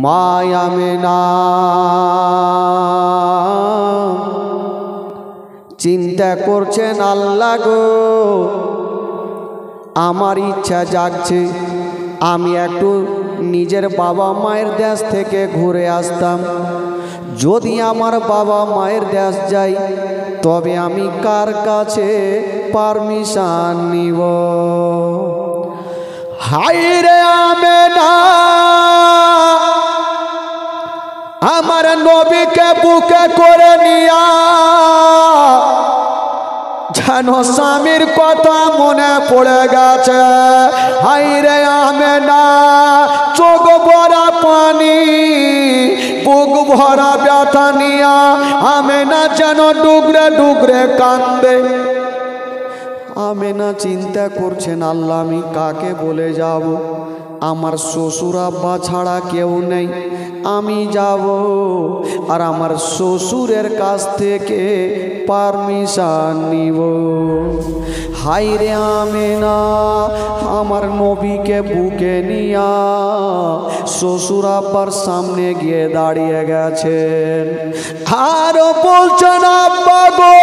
মা আমেনা চিন্তা করছেন আল্লাহ গো, আমার ইচ্ছা জাগছে আমি একটু নিজের বাবা মায়ের দেশ থেকে ঘুরে আসতাম। যদি আমার বাবা মায়ের দেশ যাই তবে আমি কার কাছে পারমিশন নিব? হায়রে আমেনা আমার নবীকে বুকে করে নিয়া যেন স্বামীর কথা মনে পড়ে গেছে। হায়রে আমেনা চোখ ভরা পানি বুক ভরা ব্যথা নিয়া আমেনা যেন ডুগরে ডুগরে কান্দে। আমেনা চিন্তা করছেন আল্লাহ আমি কাকে বলে যাব? আমার শ্বশুর আব্বা ছাড়া কেউ নেই, আমি যাব আর আমার শ্বশুরের কাছ থেকে পারমিশন নিব। হায়রে আমেনা আমার নবীকে বুকে নিয়া শ্বশুর আব্বার সামনে গিয়ে দাঁড়িয়ে গেছেন। আরো বলছেন আব্বা গো,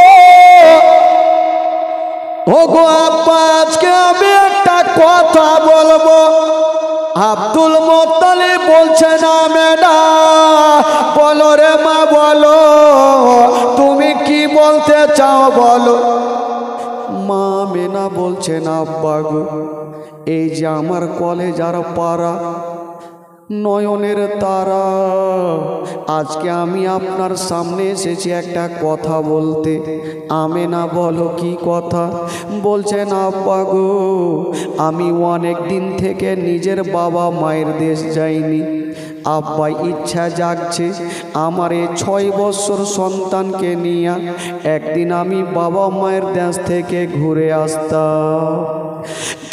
ও গো আব্বা আজকে আমি একটা কথা বলবো। আব্দুল মুত্তালিব বলছেন আমেনা বলো রে মা বলো, তুমি কি বলতে চাও বলো। মা আমেনা বলছেন আব্বা গো, এই যে আমার কলেজার পাড়া নয়নের তারা, আজকে আমি আপনার সামনে এসেছি একটা কথা বলতে। আমেনা বলো কি কথা? বলছেন আব্বা গো আমি অনেক দিন থেকে নিজের বাবা মায়ের দেশ যাইনি। আব্বা ইচ্ছা জাগছে আমার এই 6 বছর সন্তানকে নিয়ে একদিন আমি বাবা মায়ের দেশ থেকে ঘুরে আসতাম।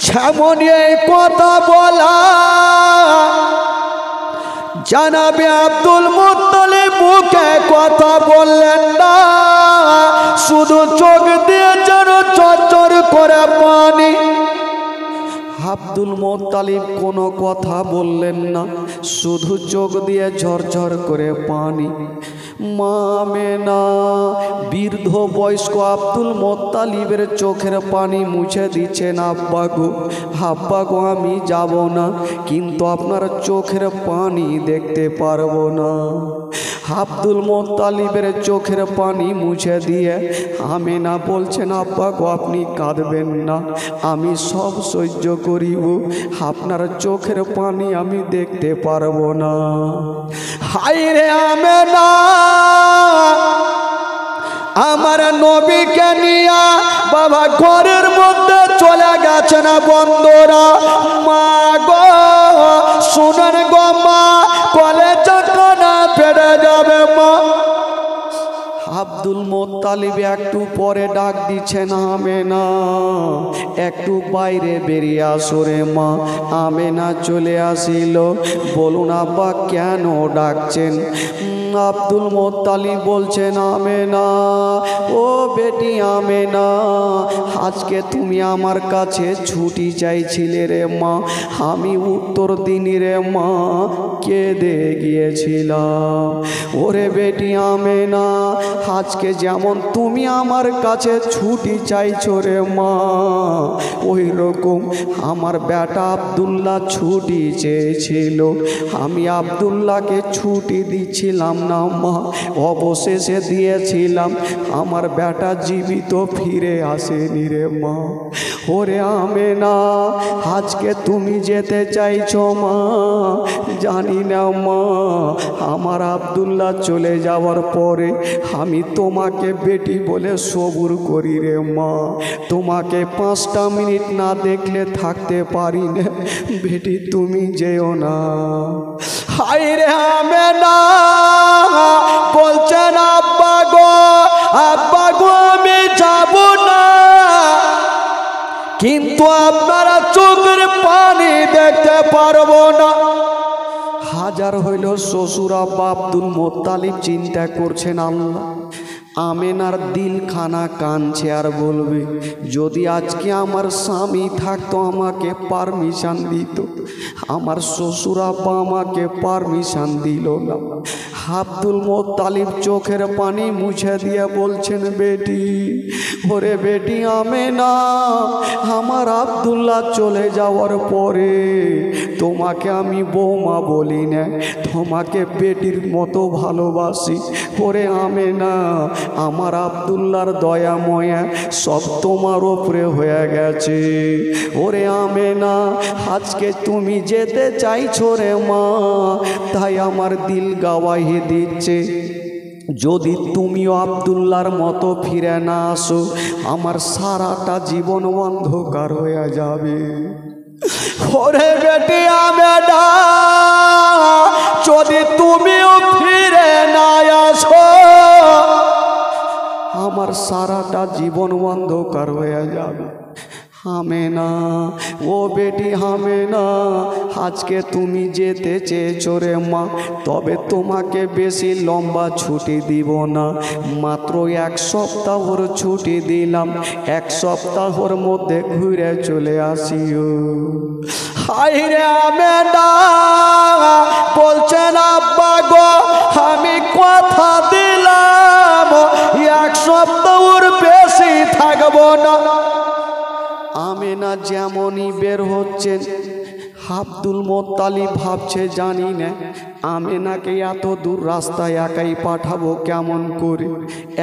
যেমন এই কথা বলা জানাবে আব্দুল মুত্তালিব মুখে কথা বললেন না, শুধু চোখ দিয়ে যেন চরচর করে পানি। আব্দুল মুত্তালিব কোনো কথা বললেন না, শুধু চোখ দিয়ে ঝরঝর করে পানি। মা আমেনা বৃদ্ধ বয়স্ক আব্দুল মুত্তালিবের চোখের পানি মুছে দিচ্ছেন। আব্বা গো আমি যাব না, কিন্তু আপনার চোখের পানি দেখতে পারবো না। আব্দুল মুত্তালিবের চোখের পানি মুছে দিয়ে আমেনা বলছেন আব্বা গো আপনি কাঁদবেন না, আমি সব সহ্য করিব, আপনার চোখের পানি আমি দেখতে পারবো না। হায়রে আমেনা আমার নবীকে নিয়া বাবা ঘরের মধ্যে চলে গেছে না বন্ধুরা। মা গো শুনেন গো মা, কলেজা কানা ফেটে যাবে মা। আব্দুল মুত্তালিব একটু পরে ডাক দিচ্ছেন আমেনা একটু বাইরে বেরিয়ে আসো রে মা। আমেনা চলে আসিল। বলুন আব্বা কেন ডাকছেন? আব্দুল মুত্তালিব বলছেন আমেনা ও বেটি আমেনা আজকে তুমি আমার কাছে ছুটি চাইছিলে রে মা, আমি উত্তর দিনি রে মা, কেঁদে গিয়েছিলাম। ওরে বেটি আমেনা আজকে যেমন তুমি আমার কাছে ছুটি চাইছো রে মা, ওই রকম আমার বেটা আব্দুল্লাহ ছুটি চেয়েছিল, আমি আব্দুল্লাহকে ছুটি দিচ্ছিলাম না মা, অবশেষে দিয়েছিলাম, আমার বেটা জীবিত ফিরে আসেনি রে মা। ওরে আমেনা আজকে তুমি যেতে চাইছো মা, জানি না মা আমার আব্দুল্লাহ চলে যাওয়ার পরে আমি তোমাকে বেটি বলে সবুর করি রে মা, তোমাকে 5টা মিনিট না দেখলে থাকতে পারি না, বেটি তুমি যেও না। হায়রে আমেনা বলছেন আব্বা গো আমি যাব না, কিন্তু আপনারা চোখের পানি দেখতে পারবো না। হাজার হইল শ্বশুর আব্বা আব্দুল মুত্তালিব চিন্তা করছেন আল্লাহ আমেনার দিলখানা কাঁদছে আর বলবে যদি আজকে আমার স্বামী থাকতো আমাকে পারমিশন দিত আমার শ্বশুর আব্বা আমাকে পারমিশন দিল না। আব্দুল মোত্তালিব চোখের পানি মুছে দিয়ে বলছেন, বেটি, ওরে বেটি আমেনা, আমার আব্দুল্লাহ চলে যাওয়ার পরে তোমাকে আমি বৌমা বলি না, তোমাকে বেটির মতো ভালোবাসি। ওরে আমেনা, আমার আব্দুল্লাহর দয়া ময়া সব তোমার ওপরে হয়ে গেছে। ওরে আমেনা, আজকে তুমি যেতে চাইছো রে মা, তাই আমার দিল গাওয়াহি দিচ্ছে, যদি তুমিও আব্দুল্লাহর মতো ফিরে না আসো, আমার সারাটা জীবন অন্ধকার হয়ে যাবে। ওরে বেটি আমেনা, যদি তুমিও ফিরে না আসো, আমার সারাটা জীবন অন্ধকার হয়ে যাবে। আমেনা, ও বেটি আমেনা, আজকে তুমি যেতে চেয়েছো রে মা, তবে তোমাকে বেশি লম্বা ছুটি দিব না, মাত্র 1 সপ্তাহর ছুটি দিলাম, 1 সপ্তাহর মধ্যে ঘুরে চলে আসিও। হায় রে আমেনা, বলছেন আব্বা গো, আমি কথা দিলাম 1 সপ্তাহর বেশি থাকবো না। আমেনা যেমনই বের হচ্ছেন, আব্দুল মোত্তালিব ভাবছে, জানি না আমেনাকে এত দূর রাস্তায় একাই পাঠাবো কেমন করে।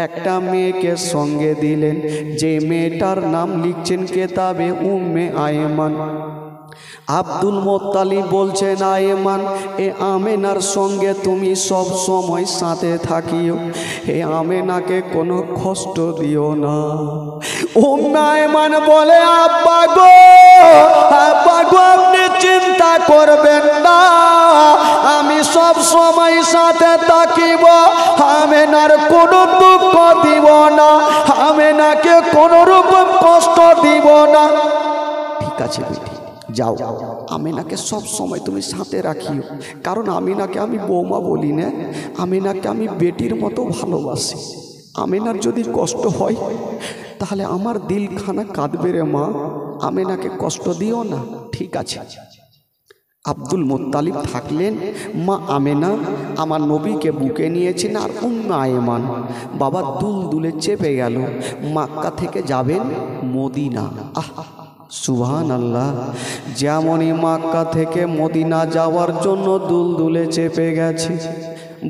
একটা মেয়েকে সঙ্গে দিলেন, যে মেয়েটার নাম লিখছেন কেতাবে উম্মে আয়মান। আব্দুল মোত্তালিব বলছেন, আয়মান, এ আমেনার সঙ্গে তুমি সব সময় সাথে থাকিও, এ আমেনাকে কোনো কষ্ট দিও না। উম্মে আয়মান বলে, আব্বা গো, আব্বা গো, আপনি চিন্তা করবেন না, আমি সব সময় সাথে থাকিব, আমেনার কোনো দুঃখ দিব না, আমেনাকে কোনো রকম কষ্ট দিব না। ঠিক আছে বেটি, যাও, আমেনাকে সব সময় তুমি সাথে রাখিও, কারণ আমেনাকে আমি বৌমা বলি না, আমেনাকে আমি বেটির মতো ভালোবাসি। আমেনার যদি কষ্ট হয় তাহলে আমার দিলখানা কাঁদবে রে মা, আমেনাকে কষ্ট দিও না। ঠিক আছে। আব্দুল মোত্তালিব থাকলেন, মা আমেনা আমার নবীকে বুকে নিয়েছেন, আর উম্মে আয়মান বাবা দুলদুলে চেপে গেল। মক্কা থেকে যাবেন মদিনা। আহ, সুবহানাল্লাহ, যেমনই মক্কা থেকে মদিনা যাওয়ার জন্য দুলদুলে চেপে গেছে।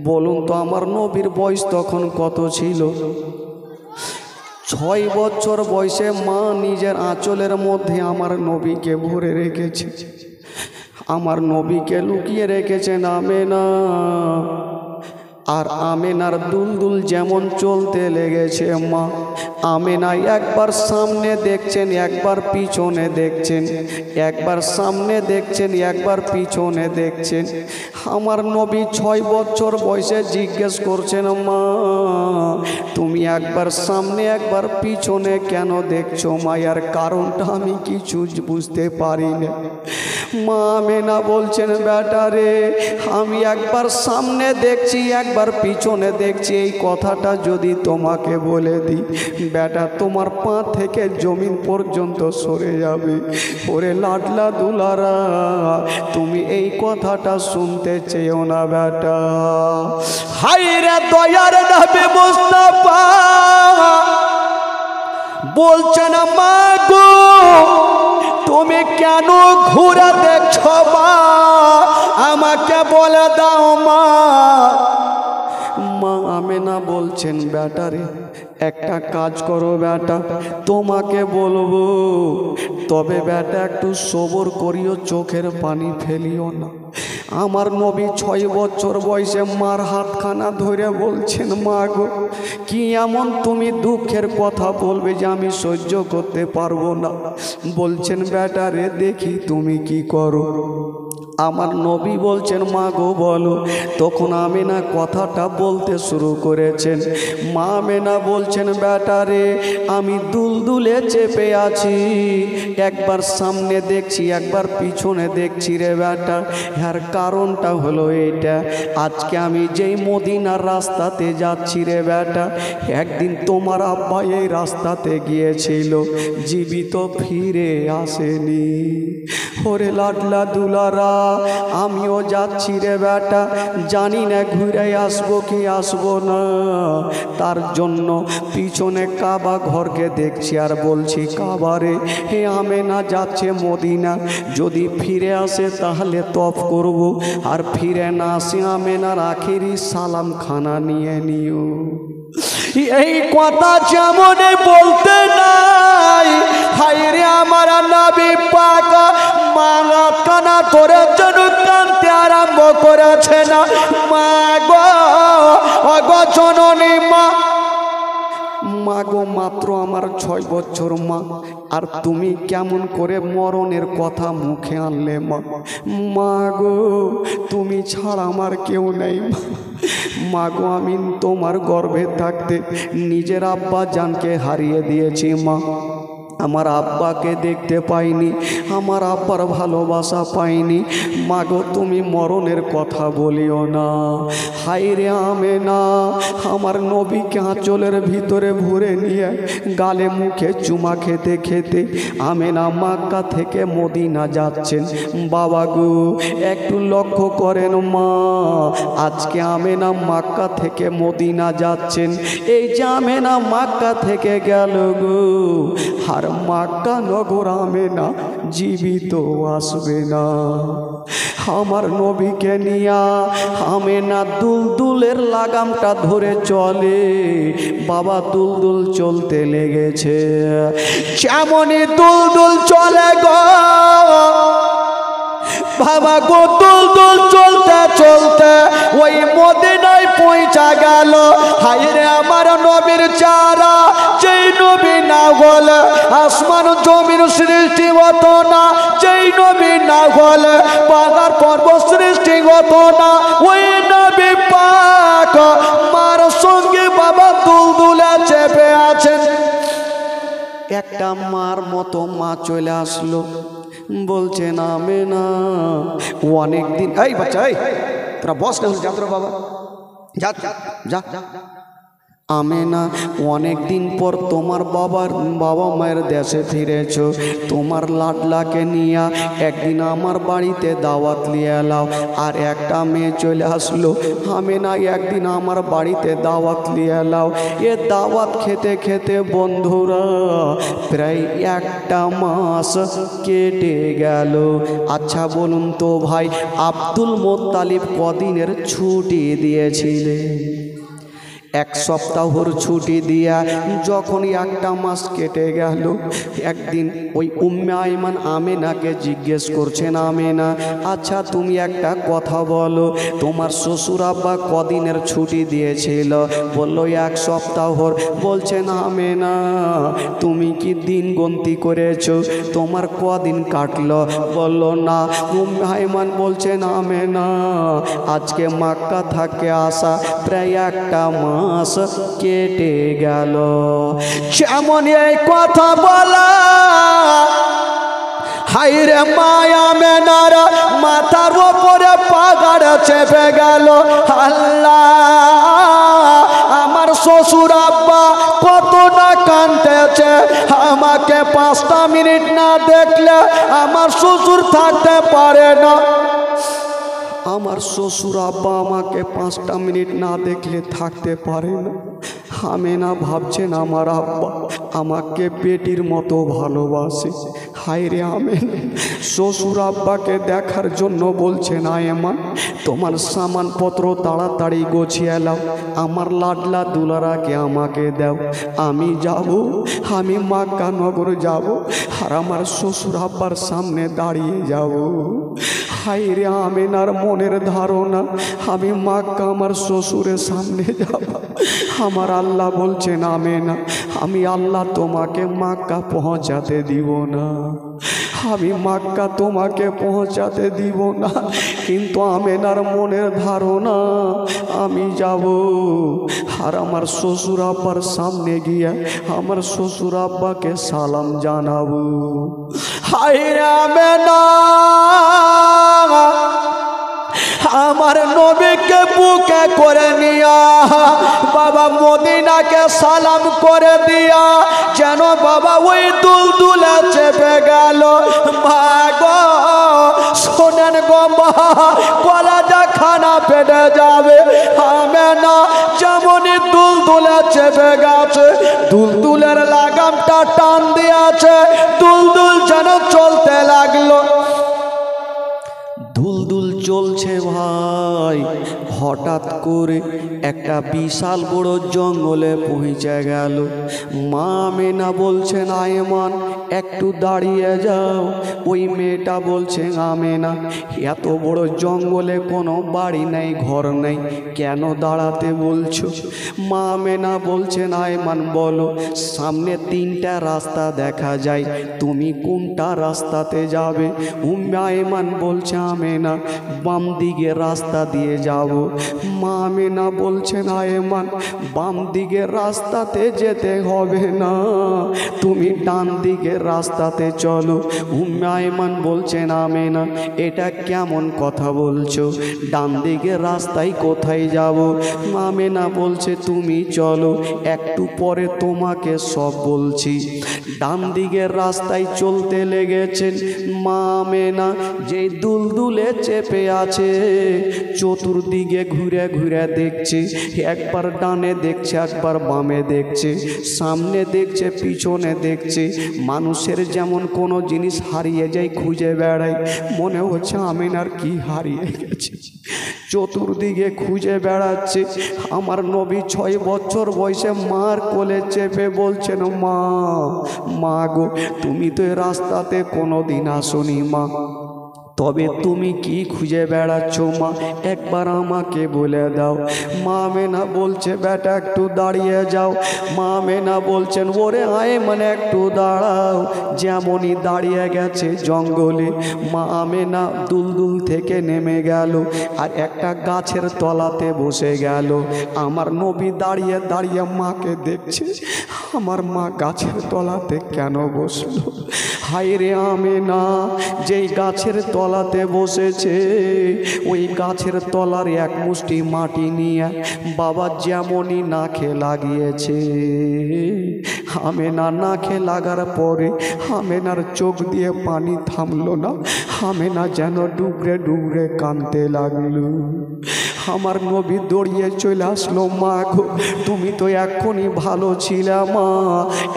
বলুন তো আমার নবীর বয়স তখন কত ছিল? 6 বছর বয়সে মা নিজের আঁচলের মধ্যে আমার নবীকে ভরে রেখেছে, আমার নবীকে লুকিয়ে রেখেছেন আমেনা। আর আমেনার দুলদুল যেমন চলতে লেগেছে, মা আমেনা একবার সামনে দেখছেন, একবার পিছনে দেখছেন, একবার সামনে দেখছেন, একবার পিছনে দেখছেন। আমার নবী 6 বছর বয়সে জিজ্ঞেস করছেন, মা তুমি একবার সামনে একবার পিছনে কেন দেখছো মা? এর কারণটা আমি কিছু বুঝতে পারি না। মা আমেনা বলছেন, বেটা রে, আমি একবার সামনে দেখছি, একবার পিছনে দেখছি, এই কথাটা যদি তোমাকে বলে দিই, বেটা তোমার পা থেকে জমিন পর্যন্ত সরে যাবে। ওরে লাডলা দুলারা, তুমি এই কথাটা শুনতে চেয়েও না বেটা। হায় রে দয়ার নবী মুস্তাফা বলছেন, মা গো তুমি কেন ঘুরে দেখছো মা, আমাকে বলে দাও মা। মা আমেনা বলছেন, বেটা রে, একটা কাজ করো বেটা, তোমাকে বলবো, তবে বেটা একটু সবর করিও, চোখের পানি ফেলিও না। আমার নবী 6 বছর বয়সে মার হাতখানা ধরে বলছেন, মা গো কি এমন তুমি দুঃখের কথা বলবে যে আমি সহ্য করতে পারবো না? বলছেন, বেটা রে দেখি তুমি কি করো। আমার নবী বলছেন, মা গো বলো। তখন আমেনা কথাটা বলতে শুরু করেছেন। মা আমেনা বলছেন, বেটা রে আমি দুলদুলে চেপে আছি, একবার সামনে দেখছি, একবার পিছনে দেখছি রে বেটা। এর কারণটা হলো এইটা, আজকে আমি যেই মদিনার রাস্তাতে যাচ্ছি রে বেটা, একদিন তোমার আব্বা এই রাস্তাতে গিয়েছিল, জীবিত ফিরে আসেনি। ওরে লাডলা দুলারা, আমিও যাচ্ছি রে বেটা, জানি না ঘুরে আসবো কি আসবো না। তার জন্য পিছনে কাবা ঘরকে দেখছি আর বলছি, কাবারে হে আমেনা যাচ্ছে মদিনা, যদি ফিরে আসে তাহলে তফ করব, আর ফিরে না আসে আমেনার আখেরি সালাম খানা নিয়ে নিও। এই কথা যেমন বলতে নাই, হায়রে আমার নবী পাক মারাত কানা করে যেন কাঁদতে আরম্ভ করেছে না। মা গো, অগো জননী মা, মা গো মাত্র আমার 6 বছর মা, আর তুমি কেমন করে মরণের কথা মুখে আনলে মা। মা গো তুমি ছাড়া আমার কেউ নেই মা গো, আমি তোমার গর্ভে থাকতে নিজের আব্বা জানকে হারিয়ে দিয়েছি মা। আমার আব্বাকে দেখতে পাইনি, আমার আব্বার ভালোবাসা পাইনি। মাগো তুমি মরণের কথা বলিও না। হায়রে আমেনা, আমার নবীকে আঁচলের ভিতরে ভরে নিয়ে গালে মুখে চুমা খেতে খেতে আমেনা মক্কা থেকে মদিনা যাচ্ছেন। বাবা গো একটু লক্ষ্য করেন মা, আজকে আমেনা মক্কা থেকে মদিনা যাচ্ছেন। এই যে আমেনা মক্কা থেকে গেল গো, আর মক্কা নগর আমেনা জীবিত আসবে না। আমার নবীকে নিয়া আমেনা দুলদুলের লাগামটা ধরে চলে। বাবা দুলদুল চলতে লেগেছে, যেমনই দুলদুল চলে গো বাবা গো, দুলদুল চলতে চলতে ওই মদিনায় পৌঁছা গেল। হায়রে আমার নবীর চারা, যেই নবী না হলে আসমান জমিন সৃষ্টি হতো না, যেই নবী না হলে পাহাড় পর্বত সৃষ্টি হতো না। ওই নবী পাক মার সঙ্গে বাবা দুলদুলে চেপে আছেন। একটা মার মতো মা চলে আসলো, বলছে না আমেনা অনেক দিন, এই বাচ্চা এই তোরা বস না, যা তোরা বাবা যা যা যা। আমেনা অনেক দিন পর তোমার বাবা মায়ের দেশে ফিরেছ, তোমার লাডলাকে নিয়ে একদিন আমার বাড়িতে দাওয়াত নিয়ে এলাও। আর একটা মেয়ে চলে আসলো, আমেনা একদিন আমার বাড়িতে দাওয়াত নিয়ে এলাও। এ দাওয়াত খেতে খেতে বন্ধুরা প্রায় 1টা মাস কেটে গেল। আচ্ছা বলুন তো ভাই, আব্দুল মোত্তালিব কদিনের ছুটি দিয়েছিলেন? 1 সপ্তাহর ছুটি দিয়া যখনই 1টা মাস কেটে গেল, একদিন ওই উম্মে আইমান আমেনাকে জিজ্ঞেস করছেন, আমেনা আচ্ছা তুমি একটা কথা বলো, তোমার শ্বশুর আব্বা কদিনের ছুটি দিয়েছিল? বলল 1 সপ্তাহর। বলছেন আমেনা তুমি কি দিন গন্তি করেছো, তোমার কদিন কাটলো? বলল না। উম্মে আইমান বলছেন আমেনা আজকে মক্কা থেকে আসা প্রায় 1টা মাস কেটে গেল। যেমন এই কথা বলা, হায়রে মায়া মেনার মাথার উপরে পাগাড় চেপে গেল। আল্লাহ, আমার শ্বশুর আব্বা কত না কাঁদতেছে, আমাকে 5টা মিনিট না দেখলে আমার শ্বশুর থাকতে পারে না। আমার শ্বশুর আব্বা আমাকে 5টা মিনিট না দেখলে থাকতে পারে না। আমেনা ভাবছেন আমার আব্বা আমাকে বেটির মতো ভালোবাসে। হায়রে আমেনা শ্বশুর আব্বাকে দেখার জন্য বলছেন, আয়েমান তোমার সামানপত্র তাড়াতাড়ি গোছিয়ে নাও, আমার লাডলা দুলারাকে আমাকে দাও, আমি যাব, আমি মক্কা নগর যাব, আর আমার শ্বশুর আব্বার সামনে দাঁড়িয়ে যাব। হায়রে আমেনার মনের ধারণা, আমি মক্কা আমার শ্বশুরের সামনে যাব। আমার আল্লাহ বলছেন, আমেনা আমি আল্লাহ তোমাকে মক্কা পৌঁছাতে দিব না, আমি মক্কা তোমাকে পৌঁছাতে দিব না। কিন্তু আমেনার মনের ধারণা আমি যাব, আর আমার শ্বশুর আব্বার সামনে গিয়ে আমার শ্বশুর আব্বাকে সালাম জানাবো। হায়রে আমেনা আমার নবীকে বুকে করে নিয়া বাবা মদিনাকে সালাম করে দিয়া যেন বাবা ওই দুলদুলে চেপে গেল। মা গো শোনেন গো মা, কলেজা খানা ফেটে যাবে। আমেনা যেমনই দুলদুলে চেপে গেছে, দুলদুলের লাগামটা টান দিয়েছে, দুলদুল যেন চলতে লাগলো। দুলদুল চলছে ভাই, হঠাৎ করে একটা বিশাল বড় জঙ্গলে পৌঁছে গেল। মা আমেনা বলছেন আয়মান একটু দাঁড়িয়ে যাও। ওই মেয়েটা বলছে আমেনা এত বড় জঙ্গলে কোনো বাড়ি নেই, ঘর নেই, কেন দাঁড়াতে বলছো? মা আমেনা বলছেন আয়মান বলো, সামনে তিনটা রাস্তা দেখা যায়, তুমি কোনটা রাস্তাতে যাবে? আয়মান বলছে আমেনা বাম দিকে রাস্তা দিয়ে যাব। মা আমেনা বলছেন আয়মান বাম দিকের রাস্তাতে যেতে হবে না, তুমি ডান দিকের রাস্তাতে চলো। আয়মান বলছেন আমেনা এটা কেমন কথা বলছো, ডান দিকের রাস্তায় কোথায় যাব? আমেনা বলছে তুমি চলো, একটু পরে তোমাকে সব বলছি। ডান দিকের রাস্তায় চলতে লেগেছেন মা আমেনা, যেই দুলদুলে চেপে আছে চতুর্দিকে ঘুরে ঘুরে দেখছে, একবার ডানে দেখছে, একবার বামে দেখছে, সামনে দেখছে, পিছনে দেখছে। মানুষের যেমন কোনো জিনিস হারিয়ে যায়, খুঁজে বেড়ায়, মনে হচ্ছে আমেনার কি হারিয়ে গেছে। চতুর্দিকে খুঁজে বেড়াচ্ছে। আমার নবী 6 বছর বয়সে মার কোলে চেপে বলছেন মা, মা গো তুমি তো এই রাস্তাতে কোনোদিন আসোনি মা, তবে তুমি কি খুঁজে বেড়াচ্ছ মা, একবার আমাকে বলে দাও। মা আমেনা বলছে বেটা একটু দাঁড়িয়ে যাও। মা আমেনা বলছেন ওরে আয়মান একটু দাঁড়াও। যেমনই দাঁড়িয়ে গেছে জঙ্গলে, মা আমেনা দুলদুল থেকে নেমে গেল আর একটা গাছের তলাতে বসে গেল। আমার নবী দাঁড়িয়ে দাঁড়িয়ে মাকে দেখছে, আমার মা গাছের তলাতে কেন বসলো? হায় রে আমেনা, যেই গাছের তলাতে বসেছে ওই গাছের তলার এক মুষ্টি মাটি নিয়ে বাবা যেমনই নাকে লাগিয়েছে, আমেনা নাকে লাগার পরে আমেনার চোখ দিয়ে পানি থামলো না, আমেনা যেন ডুবরে ডুবরে কাঁদতে লাগলো। আমার নবী দৌড়িয়ে চলে আসলো, মা গো তুমি তো এখনই ভালো ছিলে মা,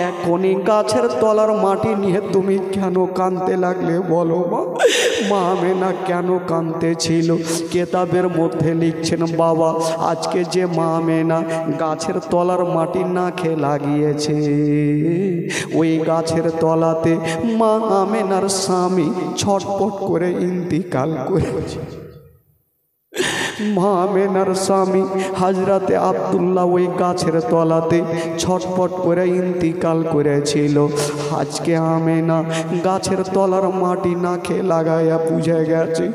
এখনই গাছের তলার মাটি নিয়ে তুমি কেন কাঁদতে লাগলে বলো মা? মা আমেনা কেন কাঁদতে ছিল? কেতাবের মধ্যে লিখছেন বাবা আজকে যে মা আমেনা গাছের তলার মাটি নাকে লাগিয়েছে, ওই গাছের তলাতে মা আমেনার স্বামী ছটপট করে ইন্তিকাল করেছে। মা আমেনার স্বামী হযরতে আব্দুল্লাহ ওই গাছের তলাতে ছটপট করে ইন্তিকাল করেছিল। আজকে আমেনা গাছের তলার মাটি নাকে লাগাইয়া বুঝে গেছে,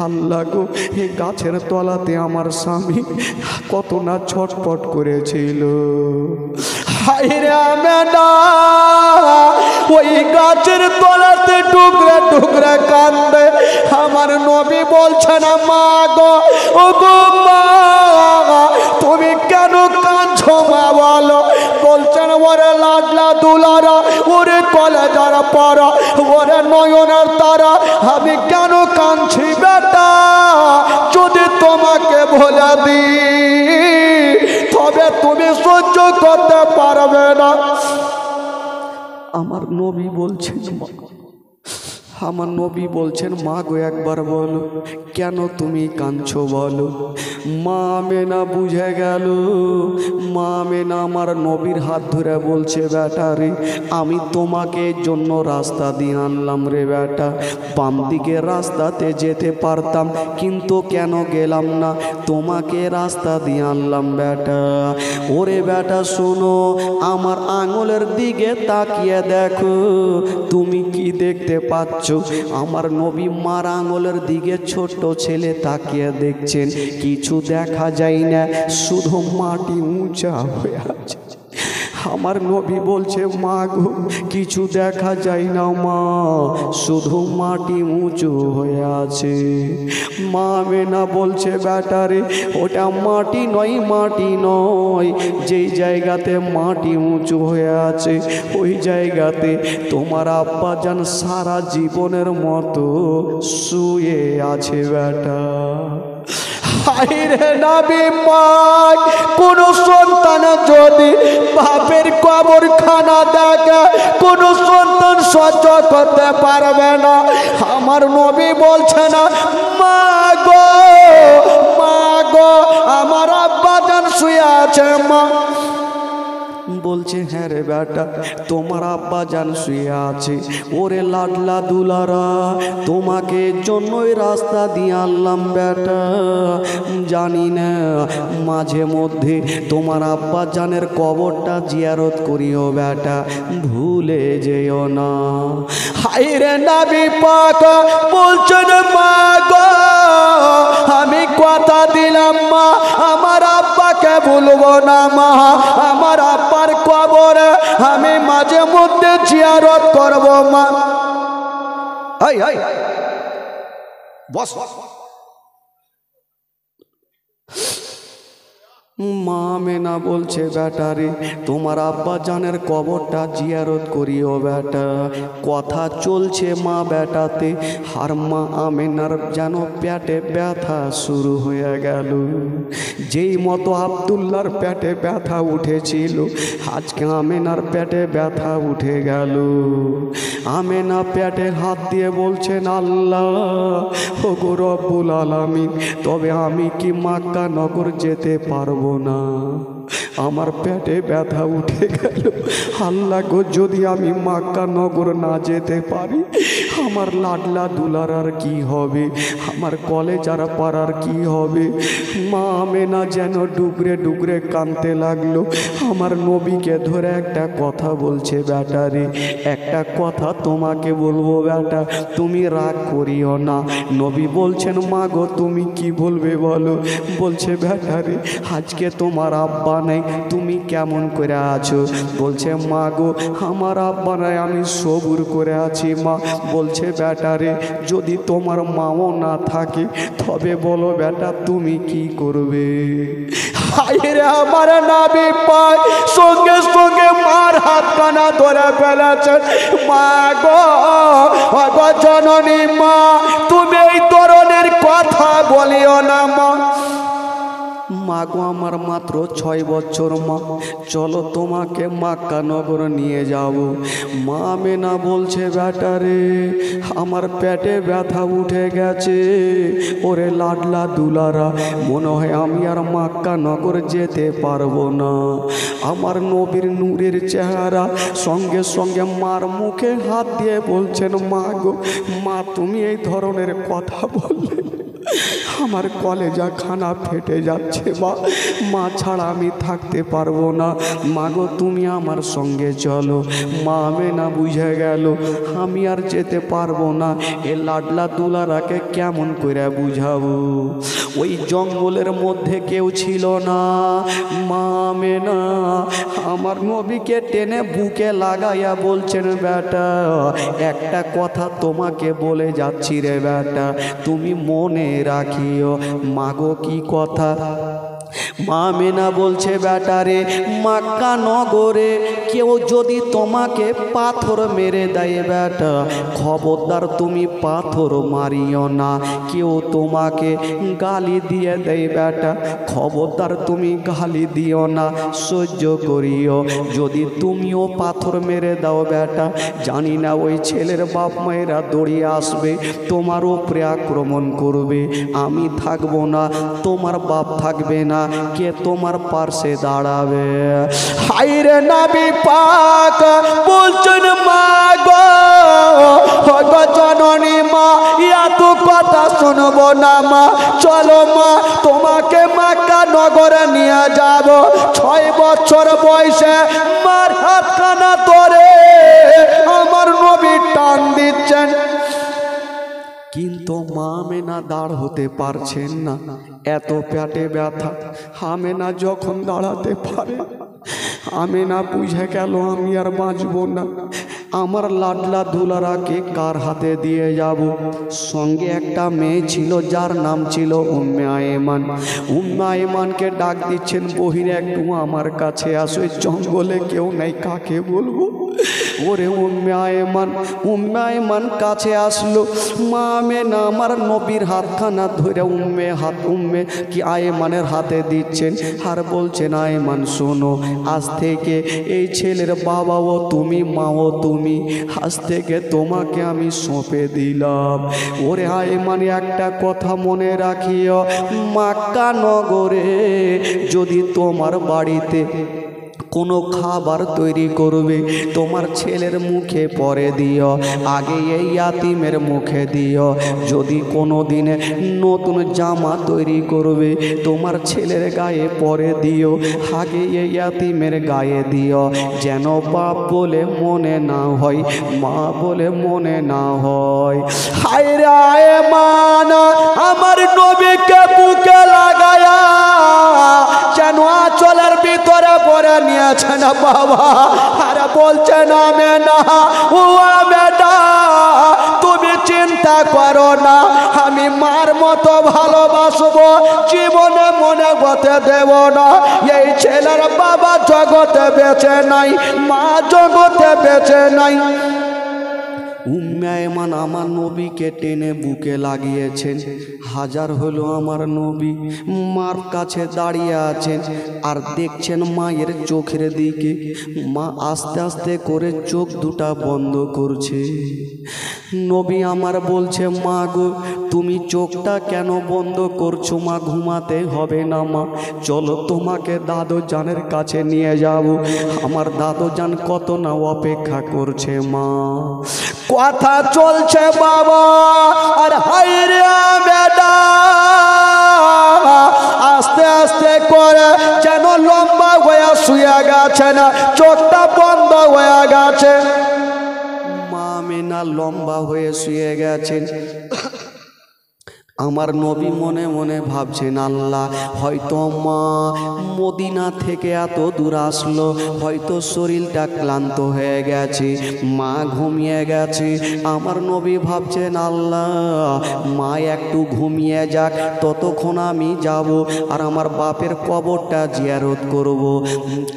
আল্লাহ গো এই গাছের তলাতে আমার স্বামী কত না ছটপট করেছিল। হায় রে আমেনা, ওই গাছের তলাতে টুকরা টুকরা কান্দে। আমার নবী বলছেন মা গো, ও গো মা তুমি কেন কাঁদছো মা বলো? বলছেন ওরে লাডলা দুলারা, ওরে কলেজার পারা, ওরে নয়নের তারা, আমি কেন কাঁদছি বেটা? যদি তোমাকে বলে দিই তবে তুমি সহ্য করতে পারবে না। আমার নবী বলছেন মা, আমার নবী বলছেন মা গো একবার বলো কেন তুমি কাঁদছো বলো। মা আমেনা বুঝে গেল। মা আমেনা আমার নবীর হাত ধরে বলছে বেটা রে আমি তোমাকে জন্য রাস্তা দিয়ে আনলাম রে বেটা, বাম দিকে রাস্তাতে যেতে পারতাম কিন্তু কেন গেলাম না, তোমাকে রাস্তা দিয়ে আনলাম বেটা। ওরে বেটা শোনো, আমার আঙুলের দিকে তাকিয়ে দেখো তুমি কি দেখতে পাচ্ছ? আমার নবী মার আঙুলের দিকে ছোট্ট ছেলে তাকিয়ে দেখছেন, কিছু দেখা যায় না, শুধু মাটি উঁচা হয়ে আছে। আমার নবী বলছে মা গো কিছু দেখা যায় না মা, শুধু মাটি উঁচু হয়ে আছে। মা আমেনা বলছে বেটারে ওটা মাটি নয়, মাটি নয়, যেই জায়গাতে মাটি উঁচু হয়ে আছে ওই জায়গাতে তোমার আব্বা জান সারা জীবনের মতো শুয়ে আছে বেটা। হায়রে নবী পাক, কোন সন্তান যদি বাপের কবরখানা দেখে কোন সন্তান সহ্য করতে পারবে না। আমার নবী বলছে না মা গো মা গো আমার আব্বা জান শুয়ে আছে মা, বলছে হ্যাঁ রে বেটা তোমার আব্বা জান শুয়ে আছে। ওরে লাডলা দুলারা তোমাকে জন্যই রাস্তা দিয়ে আনলাম বেটা, জানি না মাঝে মধ্যে তোমার আব্বা জানের কবরটা জিয়ারত করিও বেটা, ভুলে যেও না। হায়রে নবী পাক বলছেন মা গো আমি কথা দিলাম মা আমার আব্বাকে ভুলবো না মা, আমার আব্বার কবরে আমি মাঝে মধ্যে জিয়ারত করব মা। High hi boss. মা আমেনা বলছে বেটারে তোমার আব্বা জানের কবরটা জিয়ারত করিও বেটা। কথা চলছে মা বেটাতে, আর মা আমেনার যেন পেটে ব্যথা শুরু হয়ে গেল। যেই মতো আব্দুল্লাহর পেটে ব্যথা উঠেছিল আজকে আমেনার পেটে ব্যথা উঠে গেল। আমেনা পেটে হাত দিয়ে বলছেন আল্লাহ ওগো রব্বুল আলামিন, তবে আমি কি মক্কা নগর যেতে পারবো না? আমার পেটে ব্যথা উঠে গেল। আল্লাহ গো যদি আমি মক্কা নগর না যেতে পারি আমার লাডলা দুলারার কি হবে, আমার কলেজার পাড়ার কি হবে? মা আমেনা যেন ডুগরে ডুগরে কাঁদতে লাগলো। আমার নবীকে ধরে একটা কথা বলছে বেটারে একটা কথা তোমাকে বলবো বেটা, তুমি রাগ করিও না। নবী বলছেন মা গো তুমি কি বলবে বলো? বলছে বেটারে আজকে তোমার আব্বা নেই, তুমি কেমন করে আছো? বলছে মা গো আমার আব্বা নাই, আমি সবুর করে আছি মা। বলছে বেটারে যদি তোমার মাও না থাকে তবে বলো বেটা তুমি কি করবে? হায়রে আমার নবী পাক সঙ্গে সঙ্গে মার হাত কানা ধরে ফেলেছেন। মা গো গো জননী মা তুমি এই ধরনের কথা বলিও না মা। মা গো আমার মাত্র 6 বছর মা, চলো তোমাকে মক্কা নগর নিয়ে যাব। মা আমেনা বলছে বেটারে আমার পেটে ব্যথা উঠে গেছে, ওরে লাডলা দুলারা মনে হয় আমি আর মক্কা নগর যেতে পারবো না। আমার নবীর নূরের চেহারা সঙ্গে সঙ্গে মার মুখে হাত দিয়ে বলছেন মা গো মা তুমি এই ধরনের কথা বললে আমার কলেজা খানা ফেটে যাচ্ছে মা, মা ছাড়া আমি থাকতে পারবো না। মা গো তুমি আমার সঙ্গে চলো। মা আমেনা বুঝে গেল আমি আর যেতে পারবো না। এ লাডলা দুলারাকে কেমন করে বুঝাবো? ওই জঙ্গলের মধ্যে কেউ ছিল না। মা আমেনা আমার নবীকে টেনে বুকে লাগাইয়া বলছেন বেটা একটা কথা তোমাকে বলে যাচ্ছি রে বেটা, তুমি মনে রাখিও। মাগো কি কথা? মা আমেনা বলছে বেটারে মক্কা নগরে কেউ যদি তোমাকে পাথর মেরে দেয় বেটা খবরদার তুমি পাথর মারিও না। কেউ তোমাকে গালি দিয়ে দেয় বেটা খবরদার তুমি গালি দিও না, সহ্য করিও। যদি তুমিও পাথর মেরে দাও বেটা জানি না ওই ছেলের বাপ মায়েরা দৌড়িয়ে আসবে তোমার উপরে আক্রমণ করবে। আমি থাকবো না, তোমার বাপ থাকবে না, কে তোমার পাশে দাঁড়াবে? হায়রে নবী পাক বলছেন মা গো গো জননী মা এত কথা শুনবো না মা, চলো মা তোমাকে মক্কা নগরে নিয়ে যাব। 6 বছর বয়সে মার হাতখানা ধরে আমার নবী টান দিচ্ছেন, কিন্তু মা আমেনা দাঁড় হতে পারছেন না, এত পেটে ব্যথা। আমেনা যখন দাঁড়াতে পারে আমেনা বুঝে গেল আমি আর বাঁচব না, আমার লাডলা দুলারাকে কার হাতে দিয়ে যাব। সঙ্গে একটা মেয়ে ছিল যার নাম ছিল উম্মে আয়মান। উম্মে আয়মানকে ডাক দিচ্ছেন, বহিন একটু আমার কাছে আসো, জঙ্গলে কেউ নেই, কাকে বলবো। ওরে উম্মে আয়মান কাছে আসলো। মা আমেনা আমার নবীর হাতখানা ধরে উম্মে কি আয়মানের হাতে দিচ্ছেন আর বলছেন, আয়মান শোনো, আজ থেকে এই ছেলের বাবাও তুমি, মাও তুমি, আজ থেকে তোমাকে আমি সঁপে দিলাম। ওরে আয়মান একটা কথা মনে রাখিও, মক্কা নগরে যদি তোমার বাড়িতে কোনো খাবার তৈরি করবে, তোমার ছেলের মুখে পরে দিও, আগে এই ইয়াতিমের মুখে দিও। যদি কোনো দিনে নতুন জামা তৈরি করবে, তোমার ছেলের গায়ে পরে দিও, আগে এই ইয়াতিমের গায়ে দিও, যেন বাপ বলে মনে না হয়, মা বলে মনে না হয়। হায় রে আয়মান, আমার নবীকে বুকে লাগায়া যেন আঁচলের ভিতরে পরে নিয়েছেন বাবা, আর বলছেন আমেনা, ও আমেনা তুমি চিন্তা করো না, আমি মার মতো ভালোবাসবো, জীবনে মনে গতে দেব না। এই ছেলের বাবা জগতে বেঁচে নাই, মা জগতে বেঁচে নাই। উম্মে আয়মান আমার নবীকে টেনে বুকে লাগিয়েছেন। হাজার হলো আমার নবী মার কাছে দাঁড়িয়ে আছেন আর দেখছেন মায়ের চোখের দিকে। মা আস্তে আস্তে করে চোখ দুটা বন্ধ করছে। নবী আমার বলছে, মা গো তুমি চোখটা কেন বন্ধ করছো? মা ঘুমাতে হবে না মা, চলো তোমাকে দাদু জানের কাছে নিয়ে যাব, আমার দাদু জান কত না অপেক্ষা করছে। মা কথা চলছে বাবা, আর হায়রে আমেনা আস্তে আস্তে করে যেন লম্বা হয়ে শুয়ে গেছে, না চোখটা বন্ধ হয়ে গেছে। মা আমেনা লম্বা হয়ে শুয়ে গেছেন। আমার নবী মনে মনে ভাবছেন, আল্লাহ হয়তো মা মদিনা থেকে এত দূর আসলো, হয়তো শরীরটা ক্লান্ত হয়ে গেছে, মা ঘুমিয়ে গেছে। আমার নবী ভাবছেন, আল্লাহ মা একটু ঘুমিয়ে যাক, ততক্ষণ আমি যাব আর আমার বাপের কবরটা জিয়ারত করব,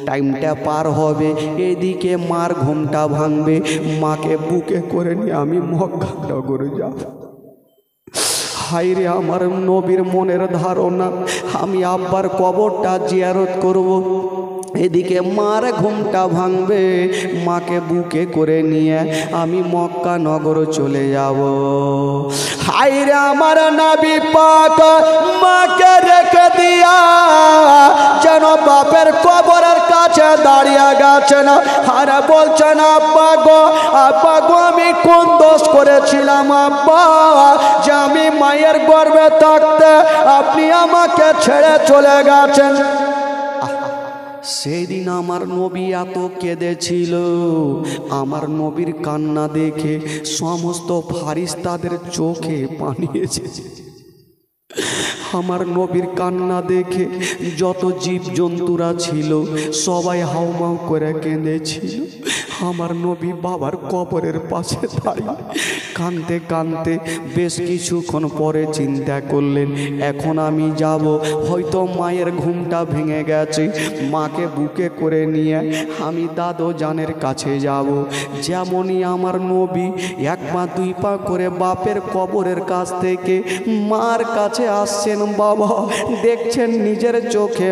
টাইমটা পার হবে, এদিকে মার ঘুমটা ভাঙবে, মাকে বুকে করে নিয়ে আমি মক্কা নগরে যাব। হায়রে আমার নবীর মনের ধারণা, আমি আব্বার কবরটা জিয়ারত করব, এদিকে মার ঘুমটা ভাঙবে, মাকে বুকে করে নিয়ে আমি মক্কা নগর চলে যাব। হায়রে আমার নবী পাক মাকে রেখে দিয়া যেন বাপের কবরের কাছে দাঁড়িয়ে গেছেন আর বলছেন, আব্বা গো আমি কোন দোষ করেছিলাম আব্বা, যে আমি মায়ের গর্ভে থাকতে আপনি আমাকে ছেড়ে চলে গেছেন। সেই দিন আমার নবী এত কেঁদেছিল, আমার নবীর কান্না দেখে সমস্ত ফারিস্তাদের চোখে পানি এসেছে। আমার নবীর কান্না দেখে যত জীবজন্তুরা ছিল সবাই হাউমাউ করে কেঁদেছিল। আমার নবী বাবার কবরের পাশে দাঁড়িয়ে কাঁদতে কাঁদতে বেশ কিছুক্ষণ পরে চিন্তা করলেন, এখন আমি যাব, হয়তো মায়ের ঘুমটা ভেঙে গেছে, মাকে বুকে করে নিয়ে আমি দাদু জানের কাছে যাব। যেমনই আমার নবী এক পা দুই পা করে বাপের কবরের কাছ থেকে মার কাছে আসছেন, বাবা দেখছেন নিজের চোখে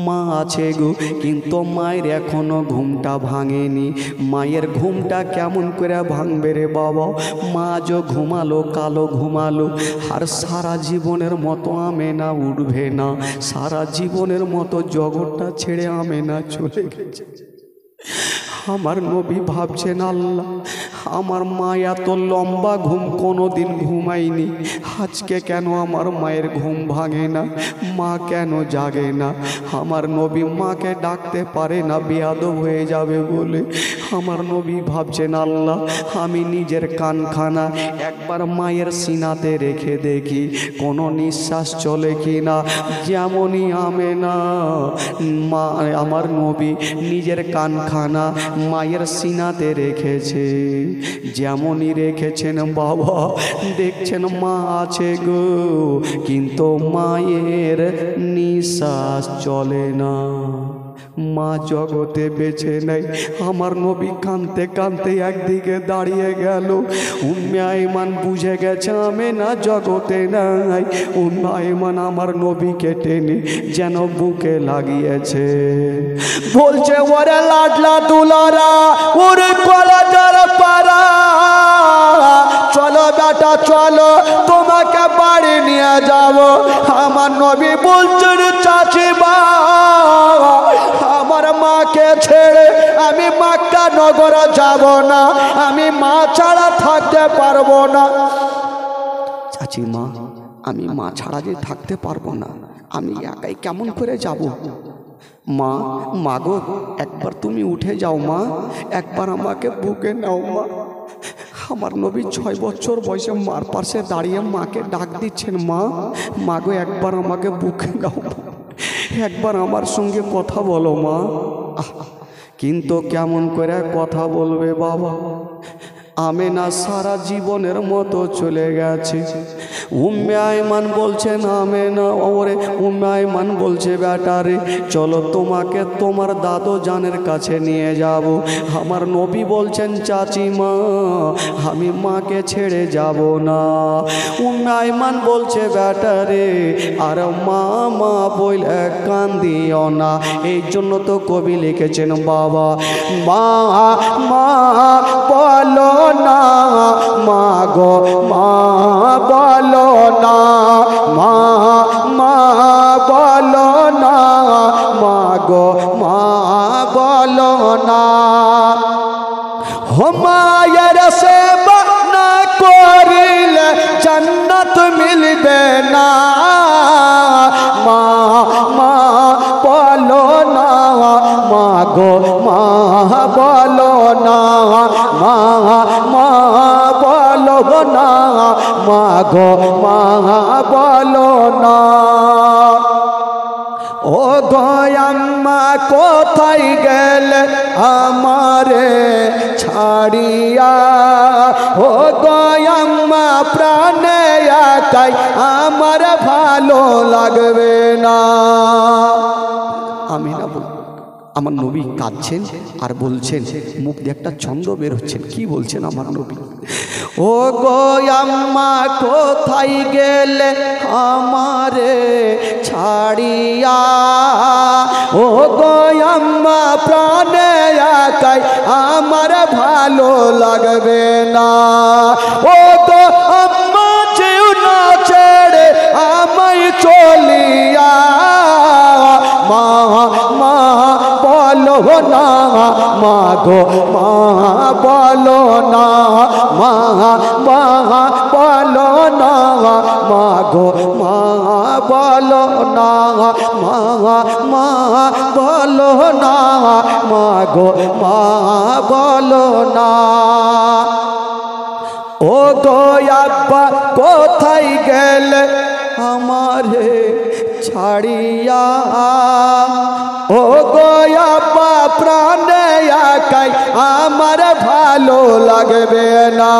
মা আছে গো, কিন্তু মায়ের এখনো ঘুমটা ভাঙেনি। মায়ের ঘুমটা কেমন করে ভাঙবে রে বাবা? মা যে ঘুমালো, কালো ঘুমালো, আর সারা জীবনের মতো আমেনা উঠবে না, সারা জীবনের মতো জগৎটা ছেড়ে আমেনা চলে গেছে। আমার নবী ভাবছেন, আল্লাহ আমার মা এত লম্বা ঘুম কোনোদিন ঘুমায়নি, আজকে কেন আমার মায়ের ঘুম ভাঙে না, মা কেন জাগে না? আমার নবী মাকে ডাকতে পারে না বেয়াদব হয়ে যাবে বলে। আমার নবী ভাবছেন আল্লাহ আমি নিজের কানখানা একবার মায়ের সিনাতে রেখে দেখি কোনো নিঃশ্বাস চলে কি না। যেমনই আমেনা মা আমার নবী নিজের কানখানা মায়ের সিনাতে রেখেছে, যেমনই রেখেছেন বাবা দেখছেন মা আছে গো, কিন্তু মায়ের নিঃশ্বাস চলে না, মা জগতে বেঁচে নেই। আমার নবী কাঁদতে কাঁদতে একদিকে দাঁড়িয়ে গেল। উম্মে আইমান বুঝে গেছে আমেনা জগতে নাই। উম্মে আইমান আমার নবীকে টেনে যেন বুকে লাগিয়েছে, বলছে ওরে লাডলা দুলারা ওরে কলাজার পারা, চলো বেটা চলো তোমাকে বাড়ি নিয়ে যাব। আমার নবী বলছেন চাচিমা আমার মাকে ছেড়ে আমি মক্কা নগর যাব না, আমি মা ছাড়া থাকতে পারবো না। চাচিমা আমি মা ছাড়া যে থাকতে পারবো না, আমি একাই কেমন করে যাব? মা মাগো একবার তুমি উঠে যাও মা, একবার আমাকে বুকে নাও মা। আমার নবী 6 বছর বয়সে মার পাশে দাঁড়িয়ে মাকে ডাক দিচ্ছেন, মা মাগো একবার আমাকে বুকে নাও, একবার আমার সঙ্গে কথা বলো মা। কিন্তু কেমন করে কথা বলবে বাবা? আমেনা সারা জীবনের মতো চলে গেছে। উম্মে আইমান বলছেন আমেনা ওরে, উম্মে আইমান বলছে বেটারে চলো তোমাকে তোমার দাদু জানের কাছে নিয়ে যাব। আমার নবী বলছেন চাচিমা আমি মাকে ছেড়ে যাব না। উম্মে আইমান বলছে বেটারে আর মা মা বলে কান্দিও না। এই জন্য তো কবি লিখেছেন বাবা মা মা বলো না, মা গো মা বলো না, মা মা বলো না, মা গো মা বলো না। মায়ের সেবা না করিলে জান্নাত মিলবে না, মা মা বলো না, মা গো মা বলো না, মা মা বলো না, মা গো মা বলো না। ও গয়াম্মা কোথায় গেলে আমারে ছাড়িয়া, ও গয়াম্মা প্রাণে একাই আমার ভালো লাগবে না। আমি না বল আমার নবী কাঁদছেন আর বলছেন, মুখ দিয়ে একটা ছন্দ বের হচ্ছেন, কি বলছেন আমার নবী? ও গো আম্মা কোথায় গেলে আমারে ছাড়িয়া, ও গো আম্মা প্রাণে একাই আমার ভালো লাগবে না। ও গো আম্মা যেও না ছেড়ে আমায় চলিয়া, মা মা বলো না, মা গো মা বলো না, মা মা বলো না, মা গো মা বলো না, মা মা বলো না, মা গো মা বলো না। ও গো আব্বা কোথায় গেলে আমারে ছাড়িয়া, ও গো আব্বা প্রাণে একাই আমার ভালো লাগবে না।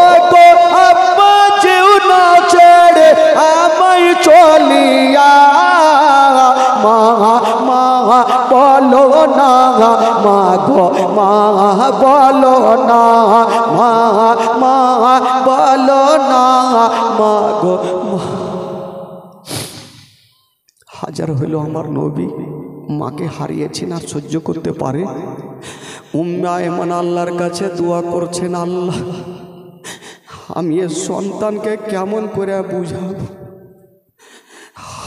ও গো আব্বা যেও না ছেড়ে আমায় চলিয়া, মা মা বলো না, মা গো মা বলো না, মা মা বলো না, মা গো মা। হাজার হইল আমার নবী মাকে হারিয়েছেন আর সহ্য করতে পারে। উম্মে আয়মান আল্লাহর কাছে দোয়া করছেন, আল্লাহ আমি এ সন্তানকে কেমন করে বুঝাব।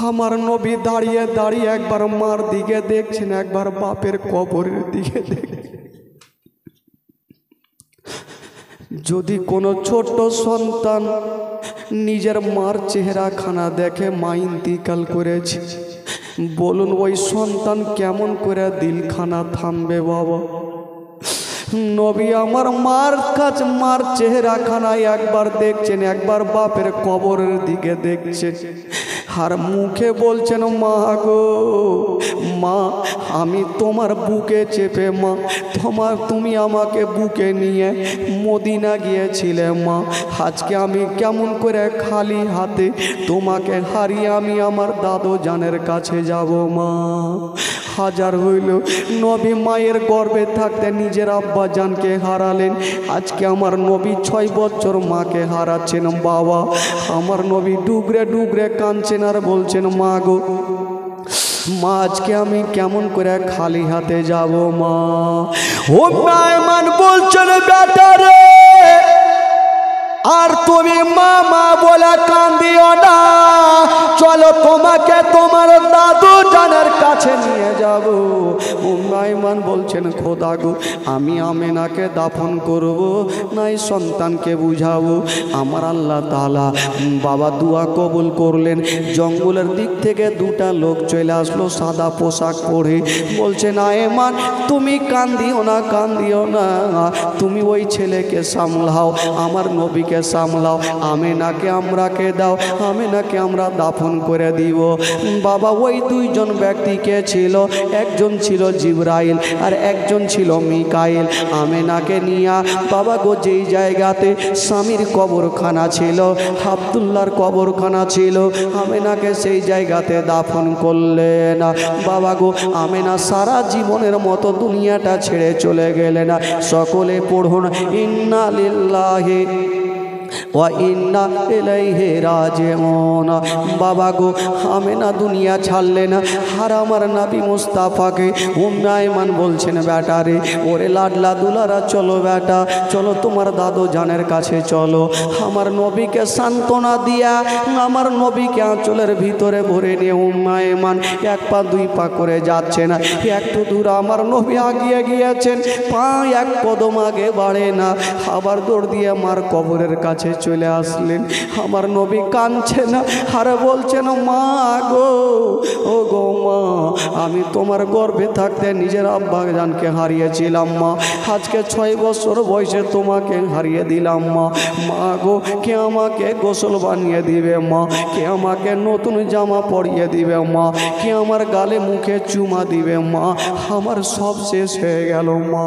আমার নবী দাঁড়িয়ে দাঁড়িয়ে একবার মার দিকে দেখছেন, একবার বাপের কবরের দিকে দেখছেন। যদি কোনো ছোট্ট সন্তান নিজের মার চেহারাখানা দেখে মা ইন্তিকাল করেছে, বলুন ওই সন্তান কেমন করে দিলখানা থামবে বাবা? নবী আমার মার চেহারাখানায় একবার দেখছেন, একবার বাপের কবরের দিকে দেখছেন, আর মুখে বলছেন মা গো মা, আমি তোমার বুকে চেপে মা, তুমি আমাকে বুকে নিয়ে মদিনা গিয়েছিলে মা, আজকে আমি কেমন করে খালি হাতে তোমাকে হারিয়ে আমি আমার দাদু জানের কাছে যাব মা? হাজার হইল নবী মায়ের গর্ভে থাকতে নিজের আব্বা জানকে হারালেন, আজকে আমার নবী 6 বছর মাকে হারাচ্ছেন বাবা। আমার নবী ডুগরে ডুগরে কাঁদছেন আর বলছেন মা গো মা, আজকে আমি কেমন করে খালি হাতে যাব মা? ও মায়মান বলছেন বেটা রে, আর তুমি মা মা বলে কান্দিও না, চলো তোমাকে তোমার দাদু জানের কাছে নিয়ে যাব। উম্মাইমান বলছেন খোদা গো, আমি আমেনাকে দাফন করব নাই সন্তানকে বুঝাবো? আমার আল্লাহ তাআলা বাবা দোয়া কবুল করলেন। জঙ্গলের দিক থেকে 2টা লোক চলে আসলো সাদা পোশাক পরে, বলছে না এমান তুমি কান্দিও না, কান্দিও না, তুমি ওই ছেলেকে সামলাও, আমার নবীকে সামলাও, আমেনাকে আমরাকে দাও, আমেনাকে আমরা দাফন করে দিব। বাবা ওই 2 জন ব্যক্তিকে ছিল, একজন ছিল জিবরাইল আর একজন ছিল মিকাইল। আমেনাকে নিয়া বাবা গো যেই জায়গাতে স্বামীর কবরখানা ছিল, আব্দুল্লাহর কবরখানা ছিল, আমেনাকে সেই জায়গাতে দাফন করলেন। বাবা গো আমেনা সারা জীবনের মতো দুনিয়াটা ছেড়ে চলে গেলেন। সকলে পড়ুন ইন্না লিল্লাহি ওয়া ইন্না ইলাইহি রাজিউন। বাবা গো আমেনা দুনিয়া ছাড়লেন, আর আমার নবী মুস্তাফাকে উম্মে আইমান বলছেন বেটা রে, ওরে লাডলা দুলারা চলো বেটা, চলো তোমার দাদু জানের কাছে চলো। আমার নবীকে সান্ত্বনা দিয়া আমার নবীকে আঁচলের ভিতরে ভরে নিয়ে উম্মে আইমান 1 পা 2 পা করে যাচ্ছেন। একটু দূর আমার নবী আগিয়ে গিয়েছেন, পা 1 কদম আগে বাড়ে না, আবার দৌড় দিয়ে মার কবরের কাছে চলে আসলেন। আমার নবী কাঁদছেন আর বলছেন মা গো, ও গো মা, আমি তোমার গর্ভে থাকতে নিজের আব্বা জানকে হারিয়েছিলাম মা, আজকে 6 বছর বয়সে তোমাকে হারিয়ে দিলাম মা। মা গো কে আমাকে গোসল বানিয়ে দিবে মা, কে আমাকে নতুন জামা পরিয়ে দিবে মা, কে আমার গালে মুখে চুমা দিবে মা, আমার সব শেষ হয়ে গেল মা।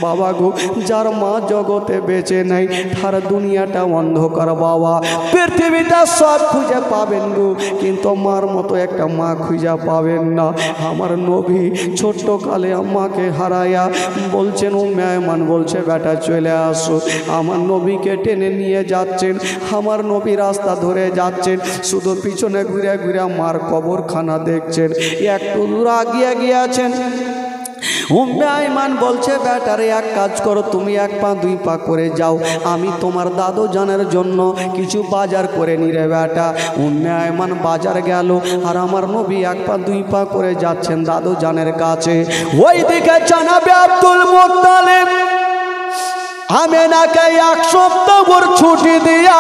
বাবা গো যার মা জগতে বেঁচে নাই তার দুনিয়াটা অন্ধকার বাবা, পৃথিবীটা সব খুঁজে পাবেন গো, কিন্তু মার মতো একটা মা খুঁজে পাবেন না। আমার নবী ছোট্ট কালে আম্মাকে হারায়া বলছেন উম্মে আইমান বলছে বেটা চলে আসো। আমার নবীকে টেনে নিয়ে যাচ্ছেন, আমার নবী রাস্তা ধরে যাচ্ছেন, শুধু পিছনে ঘুরে ঘুরে মার কবরখানা দেখছেন। একটু দূর আগিয়ে গিয়েছেন, উম্মে আইমান বলছে বেটারে এক কাজ করো, তুমি 1 পা 2 পা করে যাও, আমি তোমার দাদু জানের জন্য কিছু বাজার করে নিরে বেটা। উম্মে আইমান বাজার গেল, আর আমার নবী 1 পা 2 পা করে যাচ্ছেন দাদু জানের কাছে। ওই দিকে জানাবে আব্দুল মুত্তালিব আমেনাকে 1 সপ্তাহ ছুটি দিয়া,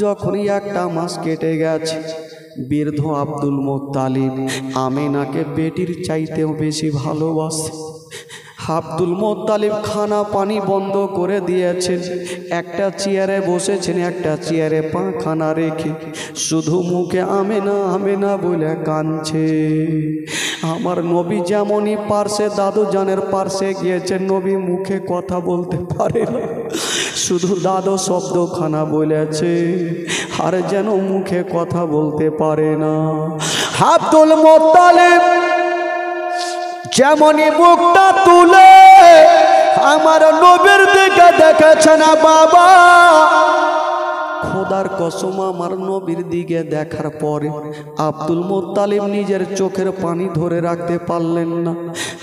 যখনই 1টা মাস কেটে গেছে, বৃদ্ধ আব্দুল মুত্তালিব আমেনাকে বেটির চাইতেও বেশি ভালোবাসে। আব্দুল মুত্তালিব খানা পানি বন্ধ করে দিয়েছেন, একটা চেয়ারে বসেছেন, একটা চেয়ারে পা খানা রেখে শুধু মুখে আমেনা আমেনা বলে কাঁদছে। আমার নবী যেমনই পার্শ্বে দাদু জানের পার্শ্বে গিয়েছেন, নবী মুখে কথা বলতে পারে না, শুধু দাদু শব্দখানা বলেছে, আর যেন মুখে কথা বলতে পারে না। আব্দুল মুত্তালিব যেমনই মুখটা তুলে আমার নবীর দিকে দেখেছেন, বাবা খোদার কসম আমার নবীর দিকে দেখার পরে আব্দুল মুত্তালিব নিজের চোখের পানি ধরে রাখতে পারলেন না।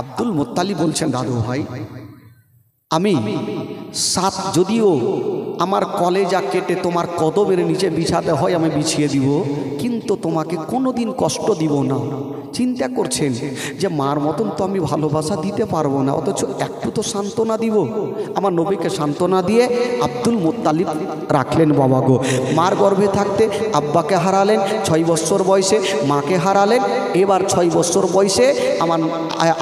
আব্দুল মুত্তালিব বলছেন, দাদু ভাই আমি সাত যদিও আমার কলেজা কেটে তোমার কদমের নিচে বিছাতে হয় আমি বিছিয়ে দিব, কিন্তু তোমাকে কোনোদিন কষ্ট দিব না। চিন্তা করছেন যে মার মতন তো আমি ভালোবাসা দিতে পারবো না, অথচ একটু তো সান্ত্বনা দিব। আমার নবীকে সান্ত্বনা দিয়ে আব্দুল মুত্তালিব রাখলেন। বাবা গো, মার গর্ভে থাকতে আব্বাকে হারালেন 6 বছর বয়সে, মাকে হারালেন। এবার 6 বছর বয়সে আমার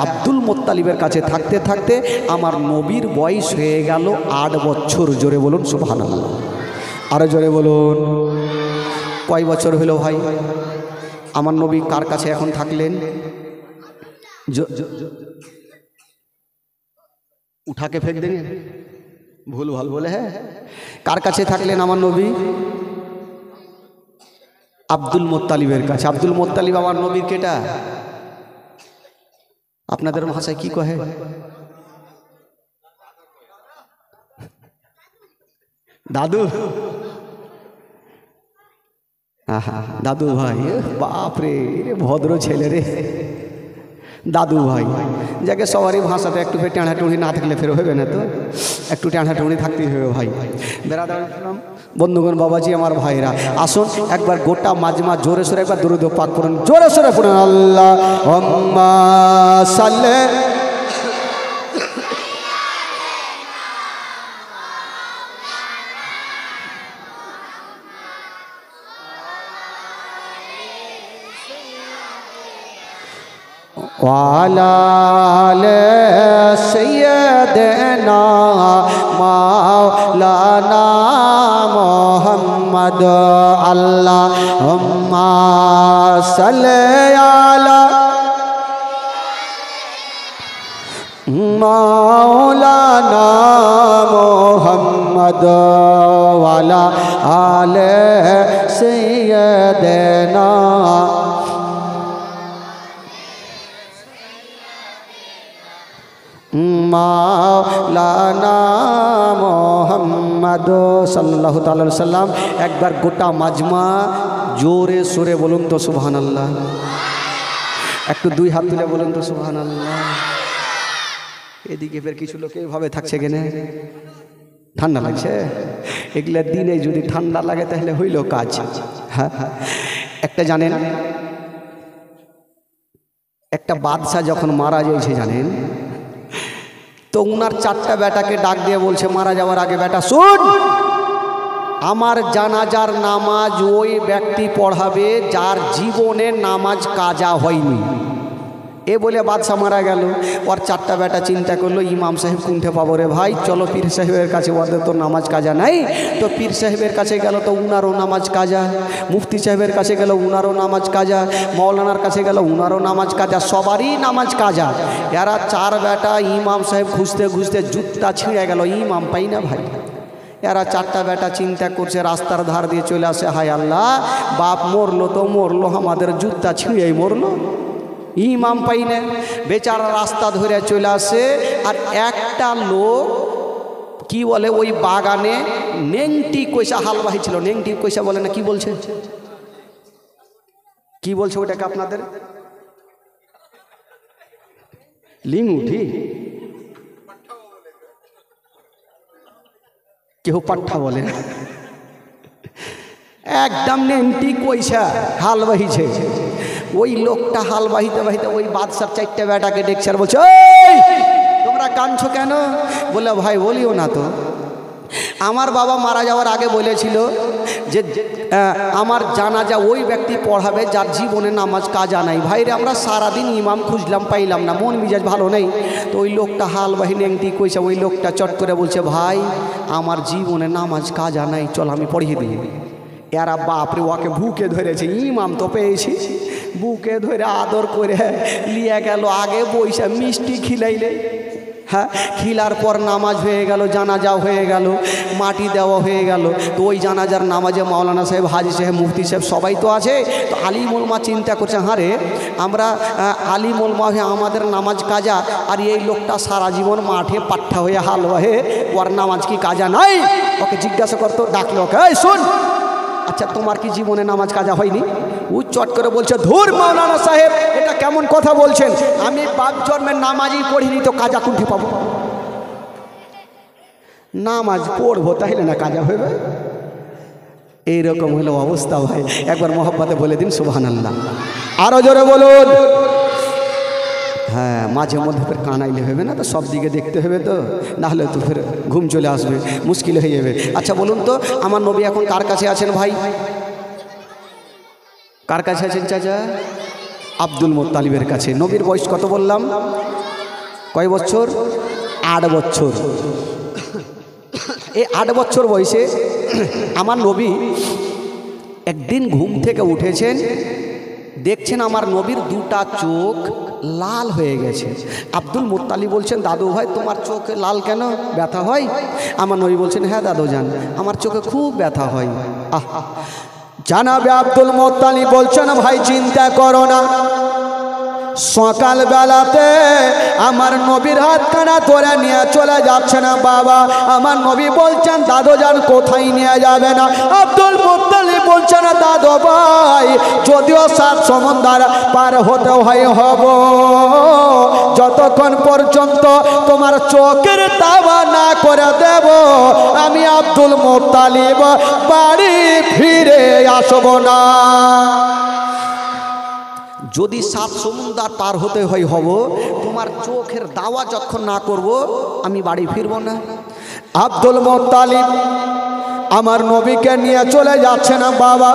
আব্দুল মুত্তালিবের কাছে থাকতে থাকতে আমার নবীর বয়স হয়ে গেল 8 বছর। জোরে বলুন সুবহানাল্লাহ। আরো জোরে বলুন। কয় বছর হলো ভাই? আমার নবী কার কাছে এখন থাকলেন? উঠাকে ফেক দেন, ভুল ভাল বলে। হ্যাঁ, কার কাছে থাকলেন আমার নবী? আব্দুল মুত্তালিবের কাছে। আব্দুল মুত্তালিব আমার নবীর কেটা? আপনাদের ভাষায় কি কহে? দাদু। দাদু ভাই, বাপরে ভদ্র ছেলে রে, দাদু ভাই। যাকে সবারই ভাষাতে একটু ফের টেঁড়া টুড়ি না থাকলে ফের হবে না, তো একটু টেঁড়া টুড়ি থাকতেই হবে ভাই। বেরাদার বন্ধুগণ, বাবাজি, আমার ভাইরা, আসুন একবার গোটা মাজমা জোরে সোরে একবার দুরূদ পাক করুন, জোরে সোরে পড়ুন আল্লাহুম্মা সাল্লি ওয়ালা আলে সাইয়্যিদিনা মাওলানা মুহাম্মদ। আল্লাহুম্মা সাল্লি আলা মাওলানা মুহাম্মদ ওয়ালা আলে সাইয়্যিদিনা মাওলানা মুহাম্মদ সাল্লাল্লাহু তাআলা আলাইহি সাল্লাম। একবার গোটা মাজমা জোরে সোরে বলুন তো সুবহানাল্লাহ। একটু 2 হাত তুলে বলুন তো সুবহানাল্লাহ। এদিকে ফের কিছু লোক এইভাবে থাকছে কেন? ঠান্ডা লাগছে? এগুলা দিনে যদি ঠান্ডা লাগে তাহলে হইল কাজ। হ্যাঁ, একটা জানেন, একটা বাদশা যখন মারা যাইছে জানেন, তো উনার 4টা বেটাকে ডাক দিয়ে বলছে মারা যাওয়ার আগে, বেটা শুন, আমার জানাজার নামাজ ওই ব্যক্তি পড়াবে যার জীবনে নামাজ কাজা হয়নি। এ বলে বাদশা মারা গেল। ওর 4টা বেটা চিন্তা করলো, ইমাম সাহেব কোনঠে পাবো রে ভাই, চলো পীর সাহেবের কাছে, ওদের তো নামাজ কাজা নাই। তো পীর সাহেবের কাছে গেল, তো উনারও নামাজ কাজা। মুফতি সাহেবের কাছে গেল, উনারও নামাজ কাজা। মৌলানার কাছে গেল, উনারও নামাজ কাজা। সবারই নামাজ কাজা। এরা 4 বেটা ইমাম সাহেব খুঁজতে খুঁজতে জুতা ছিঁড়ে গেল, ইমাম পাই না ভাই। এরা 4টা বেটা চিন্তা করছে, রাস্তার ধার দিয়ে চলে আসে, হায় আল্লাহ, বাপ মরলো তো মরলো, আমাদের জুতা ছিঁড়েই মরলো, ইমাম পাই না। বেচারা রাস্তা ধরে চলে আসে। আর একটা লোক কি বলে, ওই বাগানে নেংটি কইসা হালবাহি ছিল। নেংটি কইসা বলে না, কি বলছে, কি বলছে ওটাকে আপনাদের? লিঙ্গুঠি, কেউ পাঠা বলে, একদম নেংটি কইসা হাল বাহিছে। ওই লোকটা হাল বাহিতে বাহিতে ওই বাদশার 4টে বেটাকে দেখছে আর বলছে, এই তোমরা কাঁদছো কেন? বলে, ভাই বলিও না তো, আমার বাবা মারা যাওয়ার আগে বলেছিল যে আমার জানাজা ওই ব্যক্তি পড়াবে যার জীবনে নামাজ কাজা নাই। ভাইরে আমরা সারাদিন ইমাম খুঁজলাম, পাইলাম না, মন মিজাজ ভালো নেই। তো ওই লোকটা হাল বাহিনী এমটি কইছে, ওই লোকটা চট করে বলছে, ভাই আমার জীবনে নামাজ কাজা নাই, চল আমি পড়িয়ে দিই। এরা বাপরে ওকে বুকে ধরেছে, ইমাম তো পেয়েছি, বুকে ধরে আদর করে নিয়ে গেল। আগে বইসা মিষ্টি খিলাইলে, হ্যাঁ, খিলার পর নামাজ হয়ে গেল, জানাজা হয়ে গেল, মাটি দেওয়া হয়ে গেল। তো ওই জানাজার নামাজে মাওলানা সাহেব, হাজি সাহেব, মুফতি সাহেব সবাই তো আছে। তো আলিম উলমা চিন্তা করছে, হ্যাঁ রে, আমরা আলিম উলমা হয়ে আমাদের নামাজ কাজা, আর এই লোকটা সারা জীবন মাঠে পাঠা হয়ে হাল হয়ে, ওর নামাজ কি কাজা নাই? ওকে জিজ্ঞাসা করতো, ডাকলো, ওকে, এই শোন, আচ্ছা তোমার কি জীবনে নামাজ কাজা হয়নি? ও চট করে বলছে, ধুর মাওলানা সাহেব, এটা কেমন কথা বলছেন? আমি বাপ জন্মের নামাজই পড়িনি তো কাজা কুঠি পাবো? নামাজ পড়বো তাহলে না কাজা হবে? এইরকম হলো অবস্থা ভাই। একবার মোহাব্বতে বলে দিন সুবহানাল্লাহ, আরো জোরে বলুন। হ্যাঁ, মাঝে মধ্যে ফের কানাইলে হবে না তো, সব দিকে দেখতে হবে তো, নাহলে তো ফের ঘুম চলে আসবে, মুশকিল হয়ে যাবে। আচ্ছা বলুন তো, আমার নবী এখন কার কাছে আছেন ভাই? কার কাছে আছেন চাচা? আব্দুল মুত্তালিবের কাছে। নবীর বয়স কত বললাম? কয় বছর? 8 বছর। এই 8 বছর বয়সে আমার নবী একদিন ঘুম থেকে উঠেছেন, দেখছেন আমার নবীর দুটা চোখ লাল হয়ে গেছে। আব্দুল মুত্তালিব বলছেন, দাদু ভাই তোমার চোখে লাল কেন, ব্যথা হয়? আমার নবী বলছেন, হ্যাঁ দাদু যান, আমার চোখে খুব ব্যথা হয়। জানাবে আব্দুল মুত্তালিব বলছেন, ভাই চিন্তা করো না, সকাল বেলাতে আমার নবীর হাতখানা ধরে নিয়ে চলে যাচ্ছে না বাবা। আমার নবী বলছেন, দাদু যান কোথায় নিয়ে যাবে না? আব্দুল মুত্তালিব বলছেন, দাদু ভাই যদিও 7 সমুদ্র পার হতে হয় হব, যতক্ষণ পর্যন্ত তোমার চোখের তাওয়া না করে দেব আমি আব্দুল মুত্তালিব বাড়ি ফিরে আসব না। যদি 7 সমুদ্র পার হতে হয় হব, তোমার চোখের দাওয়া যখন না করব আমি বাড়ি ফিরব না। আব্দুল মুত্তালিব আমার নবীকে নিয়ে চলে যাচ্ছে না বাবা।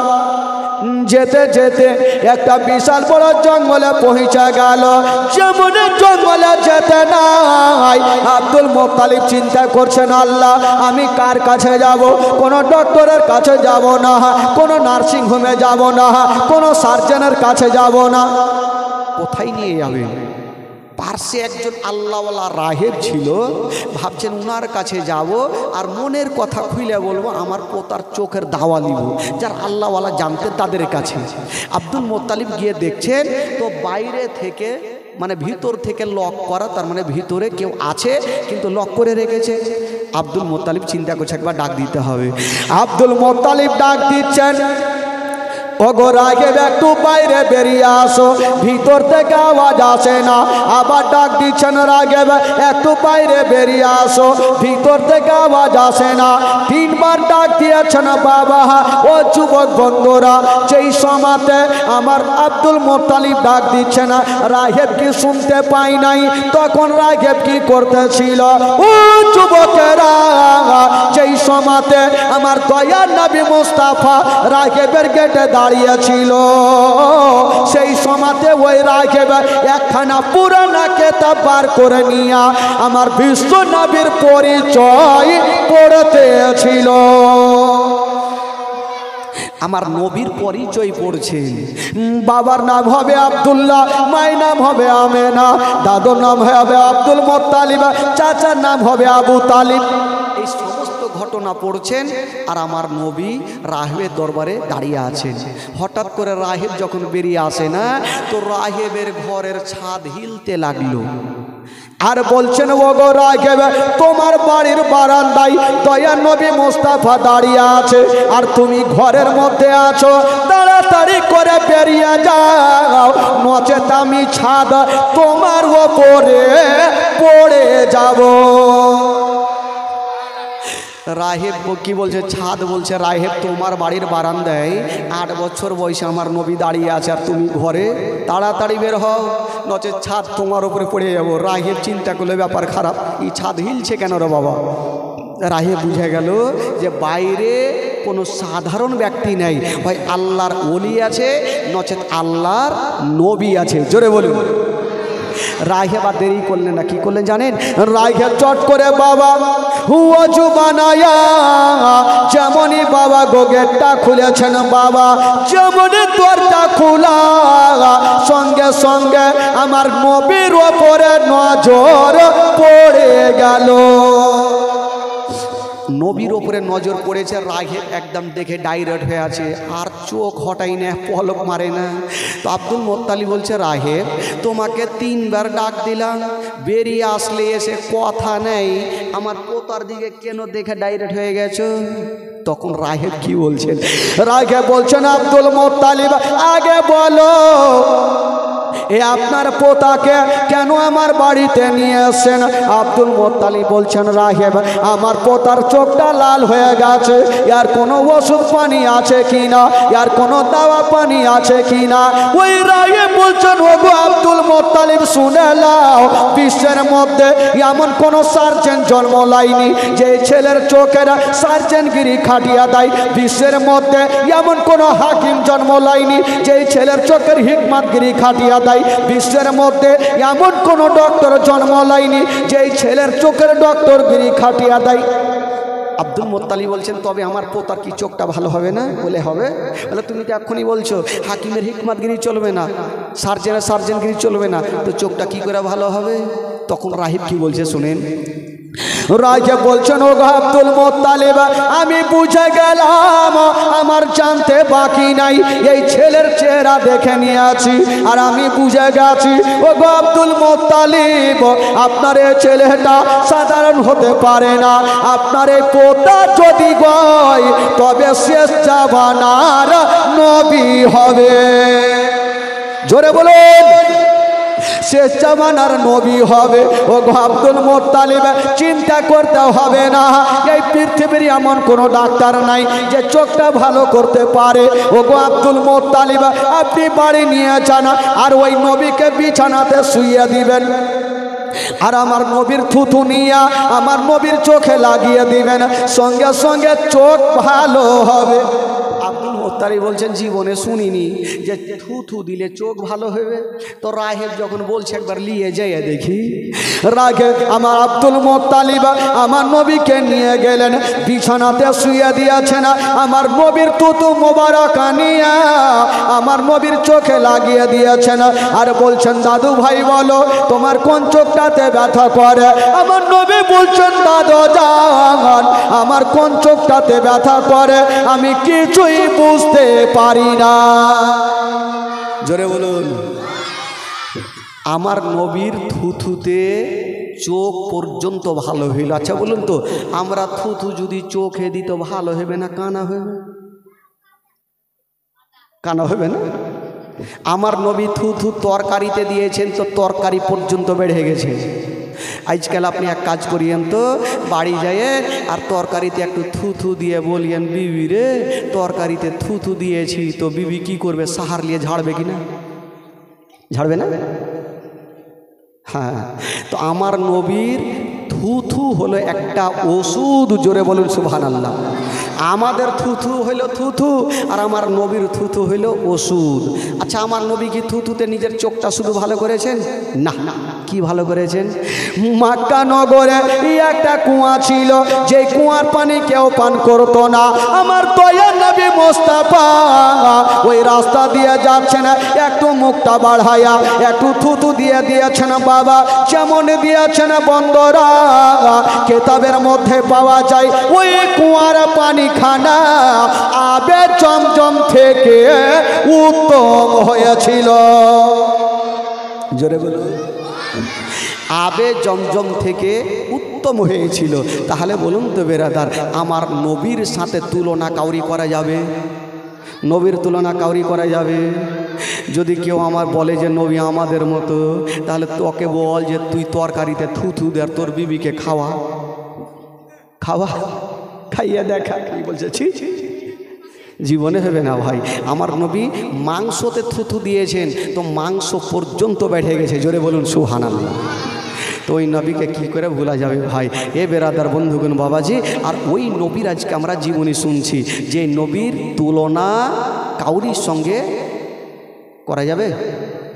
যেতে যেতে একটা বিশাল বড় জঙ্গলে পৌঁছে গেল। যেমন জঙ্গলে যেতে নাই, আব্দুল মুত্তালিব চিন্তা করছেন, আল্লাহ আমি কার কাছে যাব? কোনো ডক্টরের কাছে যাব না, কোনো নার্সিং হোমে যাব না, কোনো সার্জনের কাছে যাব না, কোথায় নিয়ে যাবে? পার্শ্বে একজন আল্লাহওয়ালা রাহেব ছিল, ভাবছেন উনার কাছে যাব আর মনের কথা খুলে বলবো, আমার পোতার চোখের দাওয়া নিব, যার আল্লাহওয়ালা জানতেন তাদের কাছে। আব্দুল মুত্তালিব গিয়ে দেখছেন তো বাইরে থেকে মানে ভিতর থেকে লক করা, তার মানে ভিতরে কেউ আছে কিন্তু লক করে রেখেছে। আব্দুল মুত্তালিব চিন্তা করছে একবার ডাক দিতে হবে। আব্দুল মুত্তালিব ডাক দিচ্ছেন, ওগো রাগেব একটু বাইরে বেরিয়ে আসো, ভিতর থেকে আওয়াজ আসে না। আবার ডাক দিচ্ছেন, রাগেব একটু বাইরে বেরিয়ে আসো, ভিতর থেকে আওয়াজ আসে না। 3 বার ডাক দিয়েছেন বাবা। ও যুবক বন্ধুরা, যেই সময়তে আমার আব্দুল মুত্তালিব ডাক দিচ্ছে না, রাগেব কি শুনতে পাই নাই? তখন রাগেব কি করতেছিল? ও যুবকেরা, যেই সময়তে আমার দয়ার নবী মুস্তাফা রাগেবের গেটে দাঁড়িয়েছিল, সেই সময়তে ওই রাগেব একখানা পুরানা কিতাব বার করে নিয়ে আমার বিশ্ব নবীর পরিচয় পড়তেছিল। আমার নবীর পরিচয় পড়ছেন। বাবার নাম হবে আব্দুল্লাহ, মায়ের নাম হবে আমেনা, দাদুর নাম হবে আব্দুল মুত্তালিব, চাচার নাম হবে আবু তালিব। এই সমস্ত ঘটনা পড়ছেন আর আমার নবী রাহেবের দরবারে দাঁড়িয়ে আছেন। হঠাৎ করে রাহেব যখন বেরিয়ে আসে না, তো রাহেবের ঘরের ছাদ হিলতে লাগলো আর বলছেন, ওগো রাহেব তোমার বাড়ির বারান্দায় দয়ার নবী মুস্তাফা দাঁড়িয়ে আছে আর তুমি ঘরের মধ্যে আছো, তাড়াতাড়ি করে বেরিয়ে যাও, নচেত আমি ছাদ তোমার ওপরে পড়ে যাব। রাহেব কি বলছে? ছাদ বলছে, রাহেব তোমার বাড়ির বারান্দায় 8 বছর বয়সে আমার নবী দাঁড়িয়ে আছে আর তুমি ঘরে, তাড়াতাড়ি বের হও, নচেত ছাদ তোমার উপরে পড়ে যাবো। রাহেব চিন্তা করলে ব্যাপার খারাপ, এই ছাদ হিলছে কেন রে বাবা? রাহেব বুঝে গেল যে বাইরে কোনো সাধারণ ব্যক্তি নেই, হয় আল্লাহর ওলি আছে, নচেত আল্লাহর নবী আছে। জোরে বলুন। রাহেব আর দেরি করলেন না, কি করলেন জানেন? রাহেব চট করে বাবা হুয়াজু বানায়া, যেমনই বাবা গেটটা খুলেছেন বাবা, যেমনই দরজা খোলা, সঙ্গে সঙ্গে আমার নবীর ওপরে নজর পড়ে গেল। নবীর ওপরে নজর পড়েছে, রাহেব একদম দেখে ডাইরেক্ট হয়ে আছে, আর চোখ হটাই না, পলক মারে না। তো আব্দুল মুত্তালিব বলছে, রাহেব তোমাকে 3 বার ডাক দিলাম, বেরিয়ে আসলে এসে কথা নেই, আমার পোতার দিকে কেন দেখে ডাইরেক্ট হয়ে গেছো? তখন রাহেব কি বলছেন? রাহেব বলছেন, আব্দুল মুত্তালিব আগে বলো এ আপনার পোতাকে কেন আমার বাড়িতে নিয়ে আসেন? আব্দুল মুত্তালিব বলছেন, রাহেব আমার পোতার চোখটা লাল হয়ে গেছে, এর কোনো ওষুধ পানি আছে কিনা, এর কোনো দাওয়া পানি আছে কিনা? ওই রাহেব বলছেন, ওগো আব্দুল মুত্তালিব শুনে নাও, বিশ্বের মধ্যে এমন কোন সার্জেন জন্ম লাইনি যে ছেলের চোখের সার্জেনগিরি খাটিয়া দেয়। বিশ্বের মধ্যে এমন কোন হাকিম জন্ম লাইনি যে ছেলের চোখের হিকমতগিরি খাটিয়া দেয়। বিশ্বের মধ্যে এমন কোন ডক্টর জন্ম লাইনি যে ছেলের চোখের ডক্টরগিরি খাটিয়া দেয়। আব্দুল মুত্তালিব বলছেন, তবে আমার পোতার কি চোখটা ভালো হবে না? বলে হবে। বলে তুমি তো এক্ষুনি বলছো হাকিমের হিকমতগিরি চলবে না, সার্জেনগিরি চলবে না, তো চোখটা কি করে ভালো হবে? তখন রাহিব কি বলছে শুনেন। রাহেব বলছেন, ও আব্দুল মুত্তালিব আমি বুঝে গেলাম, আমার জানতে বাকি নাই, এই ছেলের চেহারা দেখে নিয়েছি আর আমি বুঝে গেছি ও আব্দুল মুত্তালিব আপনার এই ছেলেটা সাধারণ হতে পারে না। আপনার এই পোতা যদি গয় তবে শেষ জামানার নবী হবে। জোরে বলুন, শেষ জামানার নবী হবে। ও আব্দুল মুত্তালিব চিন্তা করতে হবে না, এই পৃথিবীর এমন কোনো ডাক্তার নাই যে চোখটা ভালো করতে পারে। ও আব্দুল মুত্তালিব আপনি বাড়ি নিয়ে যান আর ওই নবীকে বিছানাতে শুইয়ে দিবেন, আর আমার নবীর থুথু নিয়ে আমার নবীর চোখে লাগিয়ে দিবেন, সঙ্গে সঙ্গে চোখ ভালো হবে। আব্দুল মুত্তালিব বলছেন, জীবনে শুনিনি যে থুথু দিলে চোখ ভালো হবে। তো রাহেব যখন বলছে একবার নিয়ে যাইয়া দেখি। রাহেব আমার আব্দুল মুত্তালিব আমার নবীকে নিয়ে গেলেন, বিছানাতে শুয়ে দিয়েছেন, আমার নবীর থুথু মোবারক নিয়ে আমার নবীর চোখে লাগিয়ে দিয়েছেন, আর বলছেন, দাদু ভাই বলো তোমার কোন চোখটাতে ব্যথা করে? আমার নবী বলছেন, দাদু জান আমার কোন চোখটাতে ব্যথা করে আমি কিছুই বুঝতে পারি না। জোরে বলুন, আমার নবীর থুথুতে চোখ পর্যন্ত ভালো হইল। আচ্ছা বলুন তো, আমরা থুথু যদি চোখে দিত ভালো হবে না কানা হবে? কানা হবে না? আমার নবী থুথু তরকারিতে দিয়েছেন তো তরকারি পর্যন্ত বেড়ে গেছে। আজকাল আপনি এক কাজ করিয়েন তো, বাড়ি যায় আর তরকারিতে একটু থুথু দিয়ে বলিয়েন, বিবি রে তরকারিতে থুথু দিয়েছি, তো বিবি কি করবে? সাহার নিয়ে ঝাড়বে কি না? ঝাড়বে না? হ্যাঁ, তো আমার নবীর থুথু হলো একটা ওষুধ। জোরে বলুন সুবহানাল্লাহ। আমাদের থুথু হইল থুথু আর আমার নবীর থুথু হইল ওষুধ। আচ্ছা, আমার নবী কি থুথুতে নিজের চোখটা শুধু ভালো করেছেন? না, কি ভালো করেছেন? মক্কা নগরে একটা কুয়া ছিল, যে কুয়ার পানি কেউ পান করতো না। আমার দয়ার নবী মুস্তাফা ওই রাস্তা দিয়ে যাচ্ছেন, একটু মুখটা বাড়াইয়া একটু থুথু দিয়ে দিয়েছেন। বাবা যেমন দিয়েছেন বন্ধরা, কেতাবের মধ্যে পাওয়া যায় ওই কুয়ার পানি খানা আবে জমজম থেকে উত্তম হয়েছিল। জোরে বলুন, আবে জমজম থেকে উত্তম হয়েছিল। তাহলে বলুন তো বেরাদার, আমার নবীর সাথে তুলনা কাউরি করা যাবে? নবীর তুলনা কাউরি করা যাবে? যদি কেউ আমার বলে যে নবী আমাদের মতো, তাহলে তোকে বল যে তুই তরকারিতে থুথু দে আর তোর বিবিকে খাওয়া, খাইয়ে দেখা। কি বলছে? ছি, জীবনে হবে না ভাই। আমার নবী মাংসতে থুথু দিয়েছেন তো মাংস পর্যন্ত বেড়ে গেছে। জোরে বলুন সুবহানাল্লাহ। তো ওই নবীকে কি করে ভোলা যাবে ভাই? এ বেরাদার বন্ধুগণ বাবাজি, আর ওই নবীর আজকে আমরা জীবনী শুনছি, যে নবীর তুলনা কাউরির সঙ্গে করা যাবে?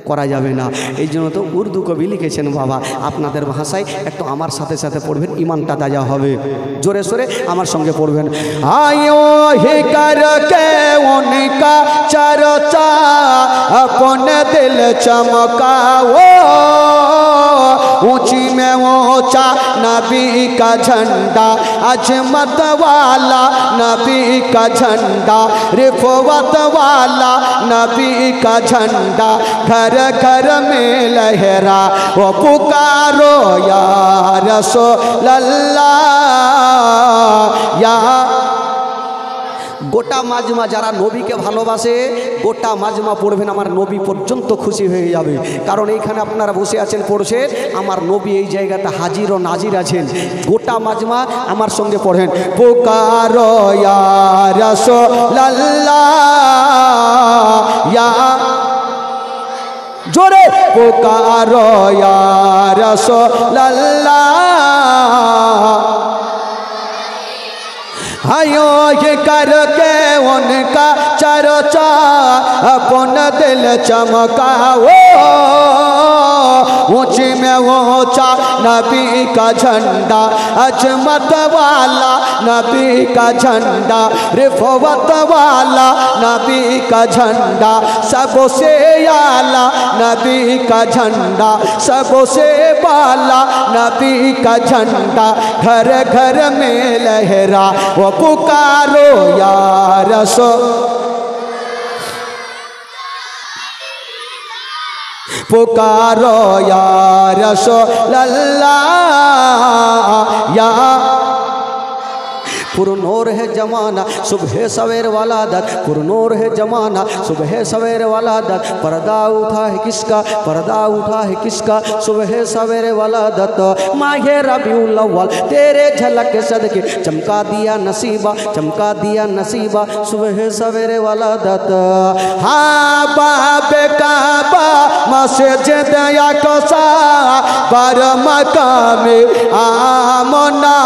করা যাবে না। এই জন্য তো উর্দু কবি লিখেছেন বাবা, আপনাদের ভাষায় একটু আমার সাথে সাথে পড়বেন, ইমানটা তাজা হবে। জোরে সোরে আমার সঙ্গে পড়বেন। আয়ো হি করকে উনকা চর্চা अपने दिल चमकाओ, ऊंची में ऊंचा नबी का झंडा, अजमत वाला नबी का झंडा, रिफवत वाला नबी का झंडा, घर घर में लहरा वो पुकारो या रसूल अल्लाह, या গোটা মাজমা যারা নবীকে ভালোবাসে গোটা মাজমা পড়বেন, আমার নবী পর্যন্ত খুশি হয়ে যাবে। কারণ এইখানে আপনারা বসে আছেন পড়ছেন, আমার নবী এই জায়গাতে হাজির ও নাজির আছেন। গোটা মাজমা আমার সঙ্গে পড়েন। পুকারো ইয়া রাসূলুল্লাহ ইয়া जोरे पुकारो या रसूलल्लाह आयो ये करके उनका चर्चा अपन दिल चमकाओ, ऊंची में ऊंचा नबी का झंडा, अजमत वाला नबी का झंडा, रिफवत वाला नबी का झंडा, सबसे आला नबी का झंडा, सबसे बाला नबी का झंडा, घर घर में लहरा वो पुकारो या रसूल, पुकारो या रसूलल्लाह या पुरनूर है जमाना सुबह सवेर वाला दत, पुरनूर है जमाना सुबह सवेर वाला दत, पर्दा उठा है किसका, पर्दा उठा है किसका, सुबह सवेरे वाला दत, माहे रबीउल अव्वल तेरे झलक सदके चमका दिया नसीबा, चमका दिया नसीबा, सुबह सवेरे वाला दत। हाँ बाबे काबा मस्जिद अक़सा पर मकामे आमना,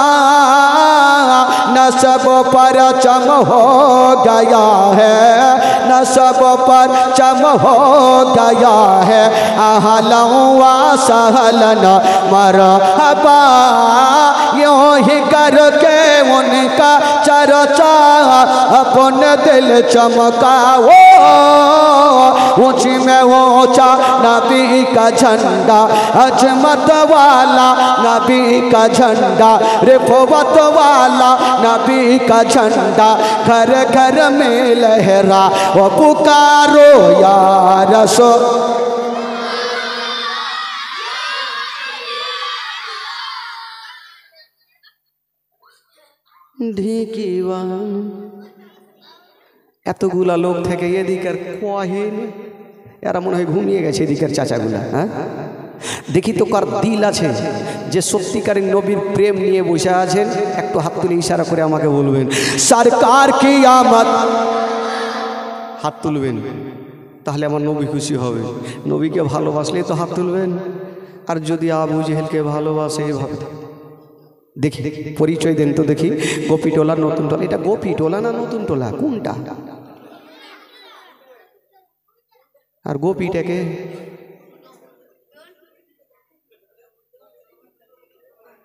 नसब पर चम हो गया है, नसब पर चम हो गया है, अहलन व सहलन मरहबा, यूं ही करके उनका चर्चा अपन दिल चमकाओ, ऊंची में ऊंचा नबी का झंडा, अजमत वाला नबी का झंडा, रिफवत वाला नबी का झंडा, घर घर में लहरा वो पुकारो या रसूल, ढीकीवान এতগুলা লোক থেকে এদিকের কহেন এরা মনে হয় ঘুমিয়ে গেছে এদিকের চাচাগুলা। হ্যাঁ দেখি তো কার দিল আছে যে সত্যিকারের নবীর প্রেম নিয়ে বসে আছেন, একটু হাত তুলে ইশারা করে আমাকে বলবেন সরকার কি আমত, হাত তুলবেন তাহলে আমার নবী খুশি হবে। নবীকে ভালোবাসলে তো হাত তুলবেন, আর যদি আবু জেহেলকে ভালোবাসে এইভাবে দেখি পরিচয় দেন তো দেখি। গোপীটোলা নতুন টোলা, এটা গোপীটোলা না নতুন টোলা কোনটা? আর গোপীটাকে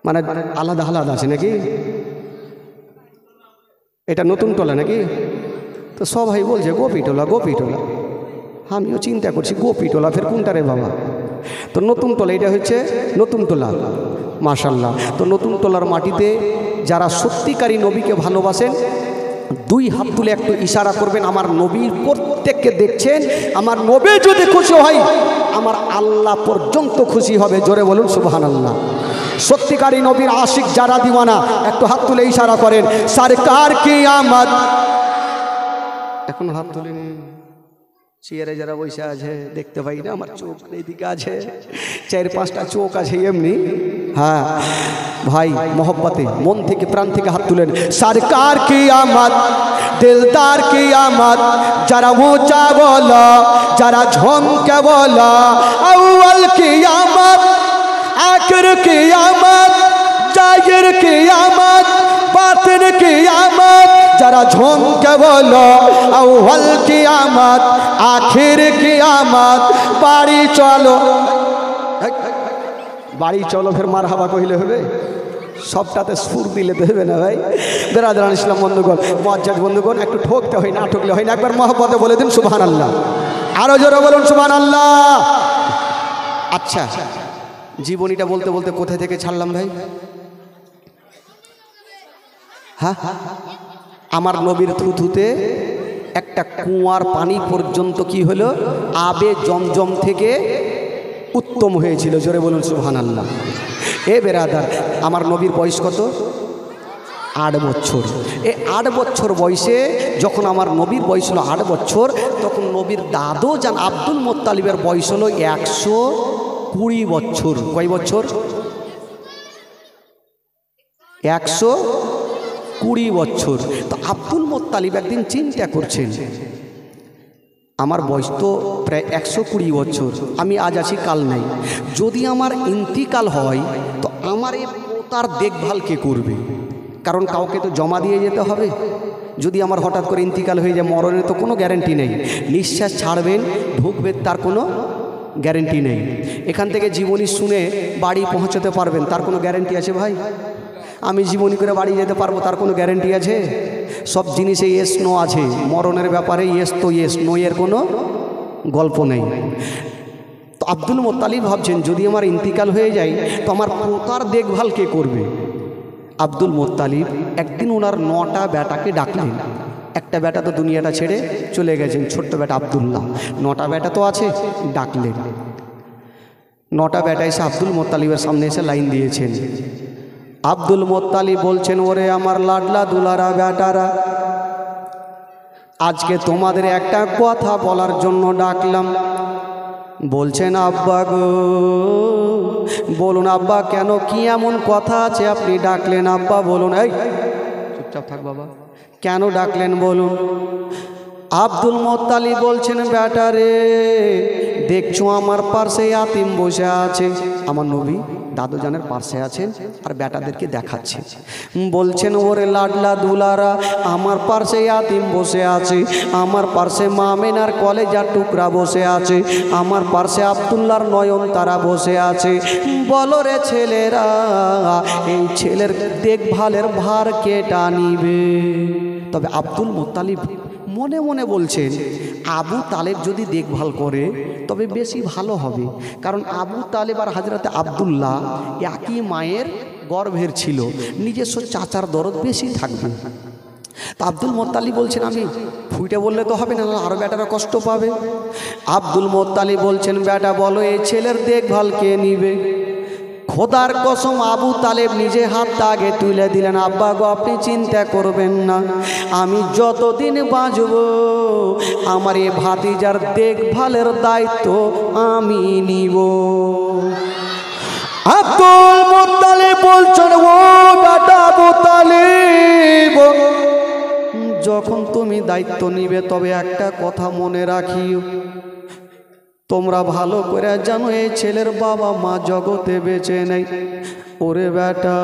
মানে আলাদা আলাদা আছে নাকি? এটা নতুন টোলা নাকি? তো সবাই বলছে গোপীটোলা গোপীটোলা, আমিও চিন্তা করছি গোপীটোলা ফের কোনটা রে বাবা। তো নতুন টোলা, এটা হচ্ছে নতুন টোলা মাশাল্লাহ। তো নতুন টোলার মাটিতে যারা সত্যিকারী নবীকে ভালোবাসেন দুই হাত তুলে একটু ইশারা করবেন। আমার নবীর প্রত্যেককে দেখছেন, আমার নবী যদি খুশি হয় আমার আল্লাহ পর্যন্ত খুশি হবে। জোরে বলুন সুবহানাল্লাহ। সত্যিকারী নবীর আশিক যারা দিওয়ানা একটু হাত তুলে ইশারা করেন সরকার কি আমদ। এখন হাত তুলেনি, চেয়ারে যারা বসে আছে দেখতে পাই না, আমার চোখ এইদিকে আছে, 4-5টা চোখ আছে এমনি। হ্যাঁ ভাই মোহব্বতে মন থেকে প্রাণ থেকে হাত তুলেন সরকার কি আমদ, দিলদার কি আমদ, যারা ऊंचा बोला যারা ঝমকে बोला, अव्वल की आमद आखिर की आमद, जाहिर की आमद बातिन की आमद, जरा झूम के बोलो अव्वल की आमद आखिर की आमद, बाड़ी चलो बाड़ी चलो फिर मारहाबा कहिले হবে, সবটাতে সুর দিলে তো হবে না ভাই। বেরাদারান ইসলাম বন্ধুগণ, মুআজ্জাজ বন্ধুগণ, একটু ঠকতে হয় না, ঠকলে হয় না। একবার মহব্বতে বলে দিন সুবহানাল্লাহ, আরো জোরে বলুন সুবহানাল্লাহ। আচ্ছা জীবনীটা বলতে বলতে কোথায় থেকে ছাড়লাম ভাই? হ্যাঁ আমার নবীর থুথুতে একটা কুয়ার পানি পর্যন্ত কি হলো আবে জমজম থেকে উত্তম হয়েছিল। জোরে বলুন সুবহানাল্লাহ। এ বেরাদার, আমার নবীর বয়স কত? 8 বছর। এই 8 বছর বয়সে যখন আমার নবীর বয়স হলো 8 বছর, তখন নবীর দাদু যান আব্দুল মোত্তালিবের বয়স হলো 120 বছর। কয় বছর? 120 বছর। তো আব্দুল মোত্তালিব একদিন চিন্তা করছেন, আমার বয়স তো প্রায় 120 বছর, আমি আজ আছি কাল নাই, যদি আমার ইন্তিকাল হয় তো আমার এই পোতার দেখভাল কে করবে? কারণ কাউকে তো জমা দিয়ে যেতে হবে। যদি আমার হঠাৎ করে ইন্তিকাল হয়ে যায়, মরণের তো কোনো গ্যারেন্টি নেই, নিঃশ্বাস ছাড়বেন ঢুকবেন তার কোনো গ্যারেন্টি নেই, এখান থেকে জীবনী শুনে বাড়ি পৌঁছতে পারবেন তার কোনো গ্যারেন্টি আছে ভাই? আমি জীবনী করে বাড়ি যেতে পারবো তার কোনো গ্যারেন্টি আছে? সব জিনিসে ইয়েস নো আছে, মরণের ব্যাপারে ইয়েস তো ইয়েস, নো এর কোনো গল্প নেই। তো আব্দুল মোত্তালিব ভাবছেন যদি আমার ইন্তিকাল হয়ে যায় তো আমার পোতার দেখভাল কে করবে? আব্দুল মোত্তালিব একদিন ওনার 9টা বেটাকে ডাকলেন। একটা বেটা তো দুনিয়াটা ছেড়ে চলে গেছেন, ছোট্ট বেটা আব্দুল্লাহ, 9টা বেটা তো আছে, ডাকলেন। 9টা বেটা এসে আব্দুল মোত্তালিবের সামনে এসে লাইন দিয়েছেন। আব্দুল মোত্তালিব বলছেন, ওরে আমার লাডলা দুলারা বেটারা, আজকে তোমাদের একটা কথা বলার জন্য ডাকলাম। বলছেন, আব্বা গো বলুন আব্বা, কেন কি এমন কথা আছে আপনি ডাকলেন? আব্বা বলুন। এই চুপচাপ থাক বাবা, কেন ডাকলেন বলুন। আব্দুল মোত্তালিব বলছেন, বেটারে দেখছো আমার পাশে ইয়াতিম বসে আছে, আমার নবী দাদুজানের পাশে আছেন আর বেটাদেরকে দেখাচ্ছে। বলছেন, ওরে লাডলা দুলারা, আমার পাশে ইয়াতিম বসে আছে, আমার পাশে মামেনার কলেজার টুকরা বসে আছে, আমার পাশে আব্দুল্লাহর নয়নতারা বসে আছে। বলো রে ছেলেরা, এই ছেলের দেখভালের ভার কে টানিবে? তবে আব্দুল মোত্তালিব মনে মনে বলছেন, আবু তালেব যদি দেখভাল করে তবে বেশি ভালো হবে, কারণ আবু তালেব আর হযরতে আব্দুল্লাহ একই মায়ের গর্ভের ছিল, নিজস্ব চাচার দরদ বেশি থাকবে। তা আব্দুল মোত্তালিব বলছেন, আমি ফুইটে বললে তো হবে না, আরও বেটারা কষ্ট পাবে। আব্দুল মোত্তালিব বলছেন, বেটা বলো এই ছেলের দেখভাল কে নিবে? খোদার কসম আবু তালেব নিজে হাতটা আগে তুলে দিলেন, আব্বা গো আপনি চিন্তা করবেন না, আমি যতদিন বাঁচব আমার এ ভাতিজার দেখভালের দায়িত্ব আমি নিব। আব্দুল মোত্তালিব বলছেন, ও বেটা আবু তালেব, যখন তুমি দায়িত্ব নিবে তবে একটা কথা মনে রাখিও, তোমরা ভালো করে জানো এই ছেলের বাবা মা জগতে বেঁচে নেই। ওরে বেটা,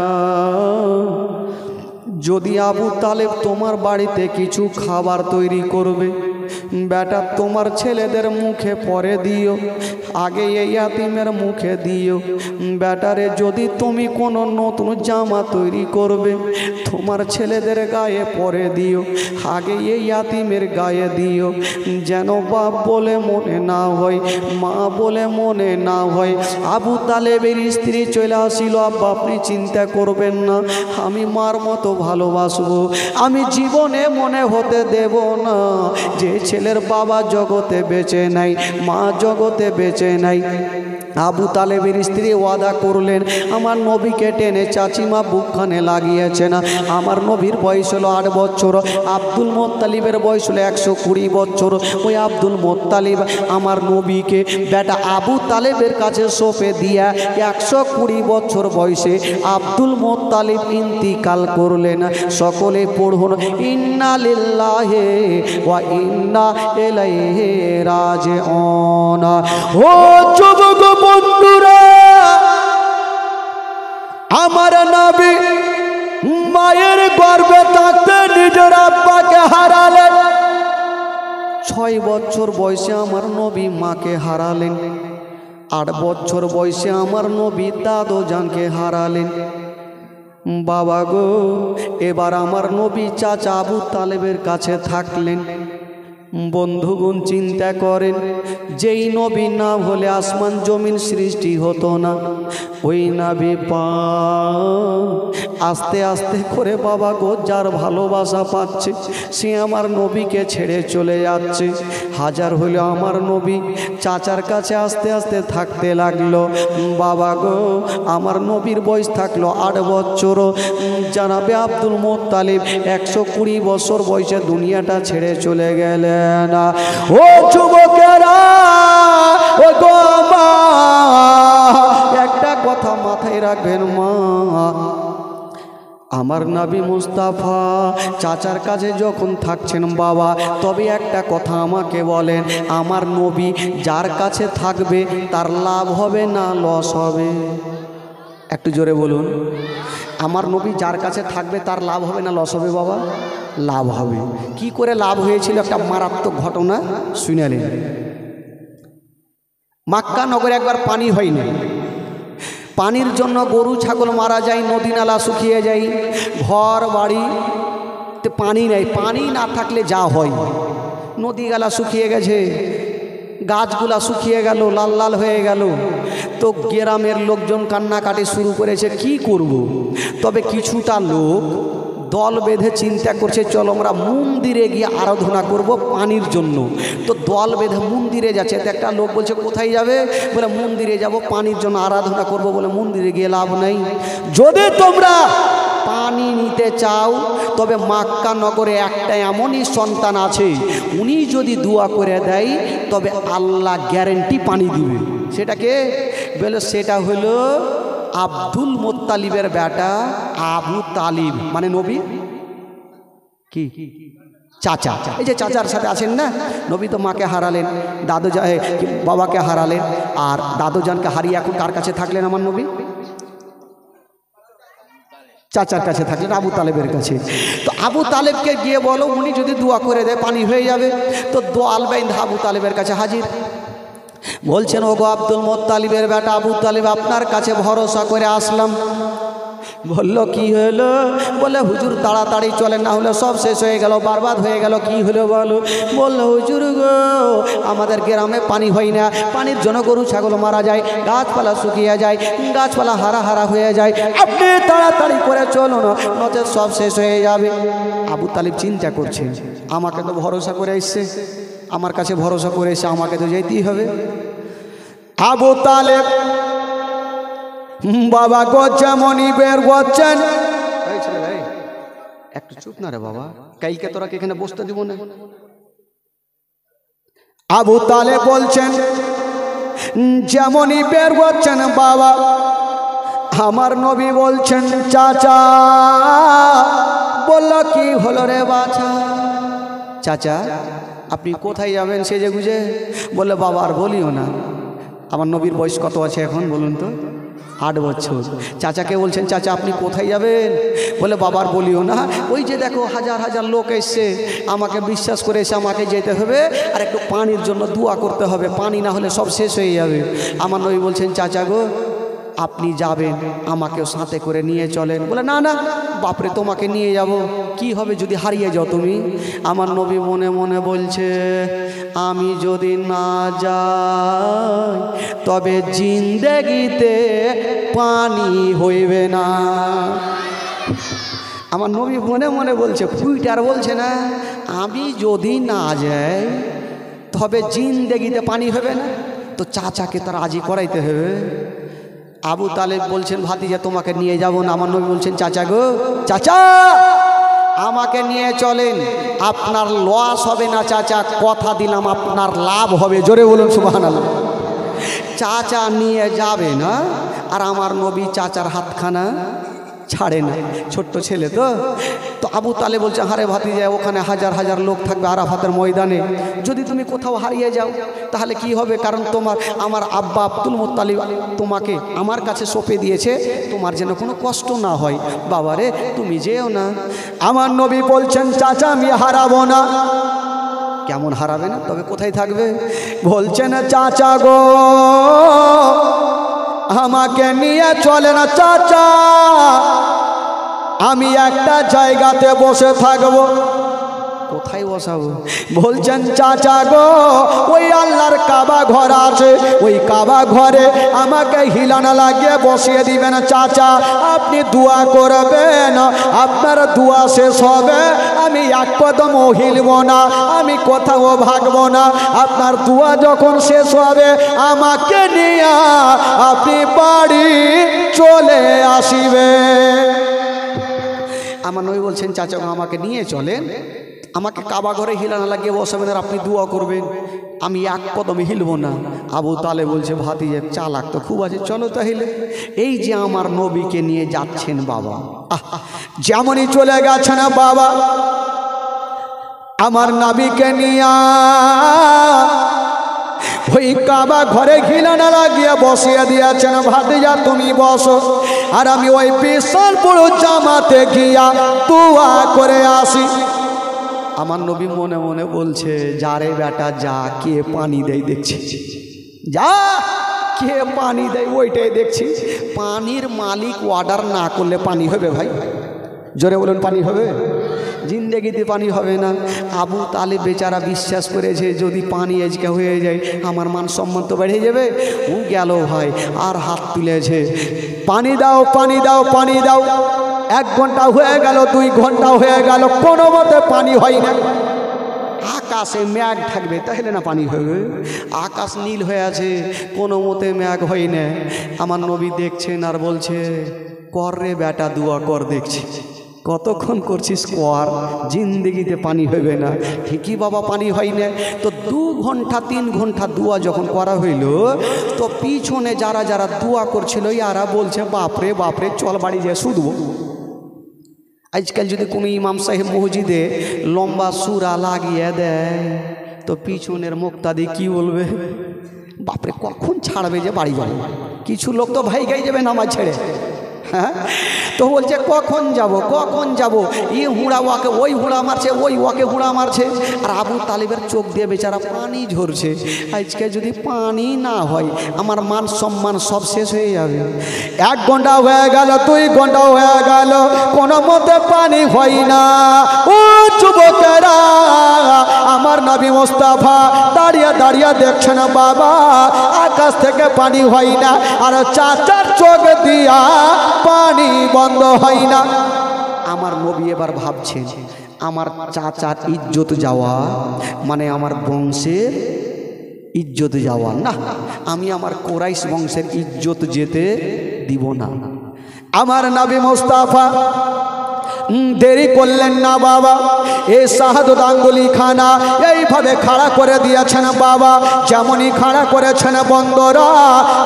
যদি আবু তালেব তোমার বাড়িতে কিছু খাবার তৈরি করবে, বেটা তোমার ছেলেদের মুখে পরে দিও, আগে এই ইয়াতিমের মুখে দিও। বেটারে যদি তুমি কোনো নতুন জামা তৈরি করবে, তোমার ছেলেদের গায়ে পরে দিও, আগে এই ইয়াতিমের গায়ে দিও, যেন বাপ বলে মনে না হয়, মা বলে মনে না হয়। আবু তালেবের স্ত্রী চলে আসিল, আব্বা আপনি চিন্তা করবেন না, আমি মার মতো ভালোবাসবো, আমি জীবনে মনে হতে দেব না যে ছেলের বাবা জগতে বেঁচে নাই, মা জগতে বেঁচে নাই। আবু তালেবের স্ত্রী ওয়াদা করলেন, আমার নবীকে টেনে চাচিমা বুকখানে লাগিয়েছে না। আমার নবীর বয়স হলো 8 বছর, আব্দুল মোত্তালিবের বয়স হলো 120 বছর। ওই আব্দুল মোত্তালিব আমার নবীকে বেটা আবু তালেবের কাছে সঁপে দিয়া 120 বছর বয়সে আব্দুল মোত্তালিব ইন্তিকাল করলেন। সকলে পড়ুন, ইন্না লিল্লাহি ওয়া ইন্না ইলাইহি রাজিউন। ও যুবক বন্ধুরা, আমার নবী মায়ের গর্ভে থাকতে নিজের আব্বাকে হারালেন। 6 বছর বয়সে আমার নবী মাকে হারালেন। 8 বছর বয়সে আমার নবী দাদু জানকে হারালেন। বাবা গো, এবার আমার নবী চাচা আবু তালেবের কাছে থাকলেন। বন্ধুগণ চিন্তা করেন, যেই নবী না হলে আসমান জমিন সৃষ্টি হতো না, ওই নবী আস্তে আস্তে করে বাবা গো যার ভালোবাসা পাচ্ছে সে আমার নবীকে ছেড়ে চলে যাচ্ছে। হাজার হলেও আমার নবী চাচার কাছে আস্তে আস্তে থাকতে লাগলো। বাবা গো আমার নবীর বয়স থাকলো 8 বছর। জানাবে আব্দুল মুত্তালিব 120 বছর বয়সে দুনিয়াটা ছেড়ে চলে গেলেন। ও যুবকেরা, ও গো মা, একটা কথা মাথায় রাখবেন মা, আমার নবী মুস্তাফা চাচার কাছে যখন থাকছেন বাবা, তবে একটা কথা আমাকে বলেন, আমার নবী যার কাছে থাকবে তার লাভ হবে না লস হবে? একটু জোরে বলুন। আমার নবী যার কাছে থাকবে তার লাভ হবে না লস হবে? বাবা লাভ হবে। কি করে লাভ হয়েছিল? একটা মারাত্মক ঘটনা শুনালেন। মক্কা নগরে একবার পানি হয়নি, পানির জন্য গরু ছাগল মারা যায়, নদী নালা শুকিয়ে যায়, ঘর বাড়িতে পানি নেই। পানি না থাকলে যা হয়, নদী গালা শুকিয়ে গেছে, গাছগুলা শুকিয়ে গেল, লাল লাল হয়ে গেল। তো গ্রামের লোকজন কান্নাকাটি শুরু করেছে, কি করব। তবে কিছুটা লোক দল বেঁধে চিন্তা করছে, চলো আমরা মন্দিরে গিয়ে আরাধনা করব পানির জন্য। তো দল বেঁধে মন্দিরে যাচ্ছে। তো একটা লোক বলছে, কোথায় যাবে? বলে মন্দিরে যাব, পানির জন্য আরাধনা করব। বলে মন্দিরে গিয়ে লাভ নেই, যদি তোমরা পানি নিতে চাও তবে মক্কা নগরে একটা এমনই সন্তান আছে, উনি যদি দোয়া করে দেয় তবে আল্লাহ গ্যারেন্টি পানি দিবে। সেটাকে বলে, সেটা হলো আব্দুল মুত্তালিবের বেটা আবু তালিব, মানে নবী কি চাচা। এই যে চাচার সাথে আছেন না, নবী তো মাকে হারালেন, বাবাকে হারালেন, আর দাদুজানকে হারিয়ে এখন কার কাছে থাকলেন আমার নবী? চাচার কাছে থাকলেন, আবু তালেবের কাছে। তো আবু তালেবকে গিয়ে বলো, উনি যদি দোয়া করে দেয় পানি হয়ে যাবে। তো দোয়াল বাইন্ধ আবু তালেবের কাছে হাজির। বলছেন, ও গো আব্দুল মুত্তালিবের বেটা আবু তালেব, আপনার কাছে ভরসা করে আসলাম। বলল, কি হলো? বলে, হুজুর তাড়াতাড়ি চলেন, না হলে সব শেষ হয়ে গেল, বরবাদ হয়ে গেল। কি হলো বলো? বললো, হুজুর গো আমাদের গ্রামে পানি হয় না, পানির জন্য গরু ছাগল মারা যায়, গাছপালা শুকিয়ে যায়, গাছপালা হারা হারা হয়ে যায়, আপনি তাড়াতাড়ি করে চলুন, নচেৎ সব শেষ হয়ে যাবে। আবু তালিব চিন্তা করছে, আমাকে তো ভরসা করে এসছে, আমার কাছে ভরসা করে এসে আমাকে তো যেতেই হবে। আবু তালেব বাবা গো যেমনই বের করছেন, একটু চুপ না রে বাবা, কালকে তোরা এখানে বসতে দিব না। আবু তালেব বলছেন, যেমনই বের করছেন বাবা, আমার নবী বলছেন, চাচা। বলল, কি হলো রে বাছা? চাচা আপনি কোথায় যাবেন সেজে গুজে? বললে, বাবা আর বলিও না, আমার নবীর বয়স কত আছে এখন বলুন তো? 8 বছর। চাচাকে বলছেন, চাচা আপনি কোথায় যাবেন? বলে, বাবার বলিও না, ওই যে দেখো হাজার হাজার লোক এসছে, আমাকে বিশ্বাস করে এসে আমাকে যেতে হবে, আর একটু পানির জন্য দোয়া করতে হবে, পানি না হলে সব শেষ হয়ে যাবে। আমার নবী বলছেন, চাচা গো আপনি যাবেন, আমাকেও সাথে করে নিয়ে চলেন। বলে, না না বাপরে, তোমাকে নিয়ে যাব, কি হবে যদি হারিয়ে যাও তুমি? আমার নবী মনে মনে বলছে, আমি যদি না যাই তবে জিন্দেগিতে পানি হইবে না। আমার নবী মনে মনে বলছে, ফুইটার বলছে না, আমি যদি না যাই তবে জিন্দেগিতে পানি হবে না। তো চাচাকে তো রাজি করাইতে হবে। আবু তালেব বলছেন, ভাতিজা তোমাকে নিয়ে যাব না। আমার নবী বলছেন, চাচা গো, চাচা আমাকে নিয়ে চলেন, আপনার লস হবে না চাচা, কথা দিলাম আপনার লাভ হবে। জোরে বলুন সুবহানাল্লাহ। চাচা নিয়ে যাবে না, আর আমার নবী চাচার হাতখানা ছাড়ে না, ছোট্ট ছেলে তো। তো আবু তালেব বলছে, হারে ভাতিজা ওখানে হাজার হাজার লোক থাকবে আরাফাতের ময়দানে, যদি তুমি কোথাও হারিয়ে যাও তাহলে কি হবে? কারণ আমার আব্বা আব্দুল মুত্তালিব তোমাকে আমার কাছে সঁপে দিয়েছে, তোমার যেন কোনো কষ্ট না হয়। বাবারে তুমি যেও না। আমার নবী বলছেন, চাচা আমি হারাবো না। কেমন হারাবে না? তবে কোথায় থাকবে? বলছেন, চাচা গো আমাকে নিয়ে চলে না চাচা, আমি একটা জায়গাতে বসে থাকবো, কোথায় বসাবো? বলছেন চাচা গো ওই আল্লাহর কাবা ঘর আছে, ওই কাবা ঘরে আমাকে হিলানা লাগিয়ে বসিয়ে দিবেন চাচা। আপনি দোয়া করবেন, আপনার দোয়া শেষ হবে, আমি এক কদমও হিলব না, আমি কোথাও ভাগবো না। আপনার দোয়া যখন শেষ হবে আমাকে নিয়ে আপনি বাড়ি চলে আসিবে। আমার নবী বলছেন চাচা আমাকে নিয়ে চলেন, আমাকে কাবা ঘরে হিলানা লাগিয়ে বসাবেন আর আপনি দোয়া করবেন, আমি এক কদমে হিলব না। আবু তালেব বলছে ভাতিজা চালাক তো খুব আছে, চলো তাহলে। এই যে আমার নবীকে নিয়ে যাচ্ছেন বাবা, যেমনই চলে গেছেন বাবা আমার নবীকে নিয়ে ওই কাবা ঘরে হিলানা লাগিয়ে বসিয়ে দিয়েছেন। ভাতিজা তুমি বসো আর আমি ওই বিশাল বড় জামাতে গিয়া দোয়া করে আসি। আমার নবী মনে মনে বলছে যা রে বেটা যা, কে পানি দেয় দেখছি, যা কে পানি দেয় ওইটাই দেখছি। পানির মালিক অর্ডার না করলে পানি হবে ভাই? জোরে বলুন পানি হবে? জিন্দেগিতে পানি হবে না। আবু তালেব বেচারা বিশ্বাস করেছে যদি পানি আজকে হয়ে যায় আমার মান সম্মান তো বেড়ে যাবে। ও গেল ভাই আর হাত তুলেছে, পানি দাও পানি দাও পানি দাও। 1 ঘন্টা হয়ে গেল, 2 ঘন্টা হয়ে গেল, কোনো মতে পানি হয় না। আকাশে মেঘ থাকবে তাহলে না পানি হবে, আকাশ নীল হয়ে আছে, কোনো মতে মেঘ হয় না। আমার নবী দেখছেন আর বলছে কর রে বেটা দোয়া কর, দেখছি কতক্ষণ করছিস কর, জিন্দেগিতে পানি হবে না। ঠিকই বাবা পানি হয় না। তো 2 ঘন্টা 3 ঘন্টা দোয়া যখন করা হইল তো পিছনে যারা যারা দোয়া করছিল ইয়ারা বলছে বাপরে বাপরে চল বাড়ি যায় শুধবো। আজকাল যদি কোনো ইমাম সাহেব মসজিদে লম্বা সুরা লাগিয়ে দেয় তো পিছনের মুক্তাদি কি বলবে, বাপরে কখন ছাড়বে যে বাড়ি যাবে। কিছু লোক তো ভাই গাই যাবে নামাজ ছেড়ে, হ্যাঁ তো বলছে কখন যাব কখন যাব, ই হুড়া ওয়াকে ওই হুড়া মারছে, ওই ওয়াকে হুড়া মারছে। আর আবু তালেবের চোখ দিয়ে বেচারা পানি ঝরছে। আজকে যদি পানি না হয় আমার মান সম্মান সব শেষ হয়ে যাবে। 1 ঘন্টা হয়ে গেল, 2 ঘন্টা হয়ে গেল, কোনো মতে পানি হয় না। ও যুবকেরা আমার নবী মুস্তাফা দাঁড়িয়ে দাঁড়িয়ে দেখছেন বাবা আকাশ থেকে পানি হয় না, আর চাচার চোখ দিয়া পানি বন্ধ হয় না। আমার নবী এবার ভাবছেন আমার চাচার ইজ্জত যাওয়া মানে আমার বংশের ইজ্জত যাওয়া না, আমি আমার কোরাইশ বংশের ইজ্জত যেতে দিব না। আমার নবী মুস্তাফা দেরি করলেন না বাবা, এ শাহাদত আঙ্গুলি খানা এইভাবে খাড়া করে দিয়েছেন বাবা। যেমনই খাড়া করেছেন বন্ধরা,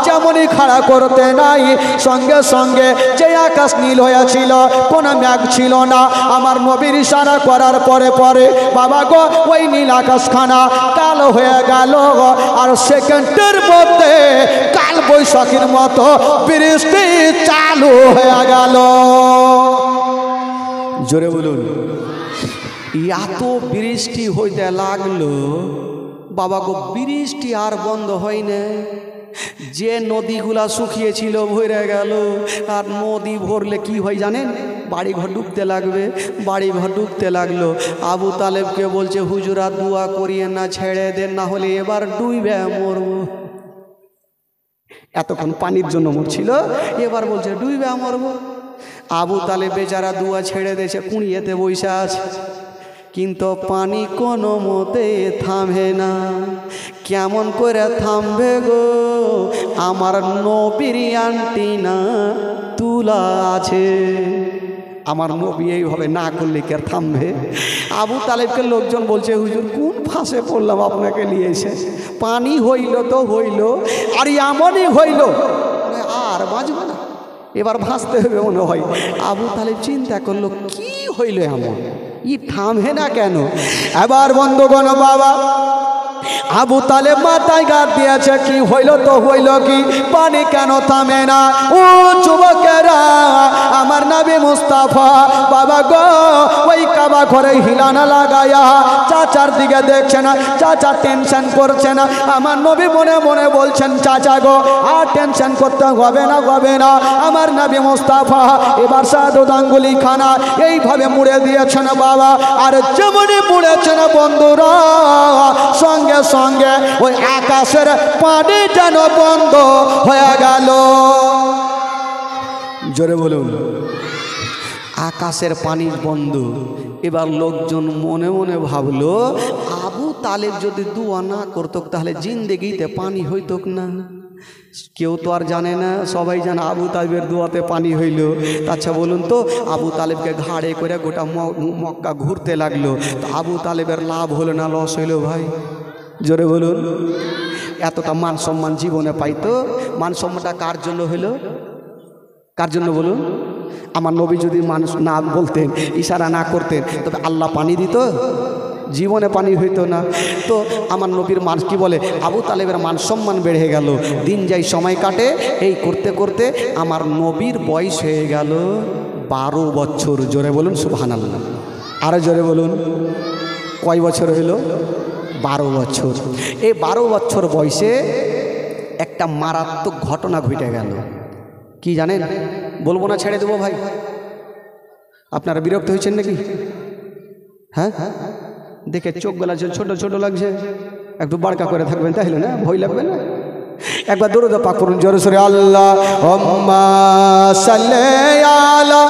যেমনই খাড়া করতে নাই সঙ্গে সঙ্গে যে আকাশ নীল হয়েছিল কোনো মেঘ ছিল না। আমার নবীর ইশারা করার পরে পরে বাবা গো ওই নীল আকাশখানা কালো হয়ে গেল, আর সেকেন্ডের মধ্যে কাল বৈশাখীর মতো বৃষ্টি চালু হয়ে গেল। জোরে বলুন। এত বৃষ্টি হইতে লাগলো বাবা গো, বৃষ্টি আর বন্ধ হয় না। যে নদীগুলা শুকিয়েছিল ভরে গেল, আর নদী ভরলে কি হয় জানেন, বাড়িঘর ডুবতে লাগবে, বাড়িঘর ডুবতে লাগলো। আবু তালেবকে বলছে হুজুরা দোয়া করিয়ে না, ছেড়ে দেন, না হলে এবার ডুবে মরবো। এতক্ষণ পানির জন্য মরছিল, এবার বলছে ডুবে মরবো। আবু তালেব বেচারা দোয়া ছেড়ে দিয়েছে, কুঁড়িয়েতে বসে আছে, কিন্তু পানি কোনো মতে থামে না। কেমন করে থামবে গো, আমার নবীর আন্টিনা তুলা আছে। আমার নবী এইভাবে না করলে কি আর থামবে? আবু তালেবকে লোকজন বলছে হুজুর কোন ফাঁসে পড়লাম আপনাকে নিয়েছে, পানি হইল তো হইল, আর এমনই হইল আর বাঁচবে না, এবার ভাসতে হবে মনে হয়। আবু তালেব চিন্তা করলো কি হইল এমন, ই থামে না কেন? এবার বন্ধুগণ বাবা আবু তালেব মাথায় গাদ দিয়েছে, কি হইল তো হইল কি, পানি কেন থামে না? ও যুবকেরা, আমার নবী মুস্তাফা বাবা গো ওই কাবা ঘরে হিলানা লাগায়া চাচার দিকে দেখছে না, চাচা টেনশন করছে না। আমার নবী মনে মনে বলছেন, চাচা গো আর টেনশন করতে হবে না, হবে না। আমার নবী মুস্তাফা এবার সাদুদ আঙ্গুলি খানা এইভাবে মুড়ে দিয়েছেন বাবা। আর যেমনই মুড়েছেন বন্ধুরা, সঙ্গে সঙ্গে ওই আকাশের পানি যেন বন্ধ হয়ে গেল। জোরে বলুন, আকাশের পানি বন্ধ। এবার লোকজন মনে মনে ভাবলো, আবু তালেব যদি দোয়া না করত তাহলে জিন্দেগিতে পানি হইত না। কেউ তো আর জানে না, সবাই জানে আবু তালেবের দোয়াতে পানি হইল। আচ্ছা বলুন তো, আবু তালেবকে ঘাড়ে করে গোটা মক্কা ঘুরতে লাগলো, তো আবু তালেবের লাভ হলো না লস হইল ভাই? জোরে বলুন। এতটা মান সম্মান জীবনে পাইতো, মান সম্মানটা কার জন্য হইল? কার জন্য বলুন? আমার নবী যদি মানুষ না বলতেন, ইশারা না করতেন, তবে আল্লাহ পানি দিত? জীবনে পানি হইতো না। তো আমার নবীর মান কি বলে, আবু তালেবের মান সম্মান বেড়ে গেল। দিন যাই সময় কাটে, এই করতে করতে আমার নবীর বয়স হয়ে গেল 12 বছর। জোরে বলুন সুবহানাল্লাহ। আরো জোরে বলুন, কয় বছর হইল? 12 বছর। এই 12 বছর বয়সে একটা মারাত্মক ঘটনা ঘটে গেল। কি জানেন? বলবো না, ছেড়ে দেবো ভাই? আপনারা বিরক্ত হয়েছেন নাকি? হ্যাঁ, দেখে চোখগুলা ছোট ছোট লাগছে, একটু বাড়কা করে থাকবেন তাহলে না ভয় লাগবে না। একবার দরুদ পাক করুন জোরে সোরে, আল্লাহুম্মা সাল্লি আলা।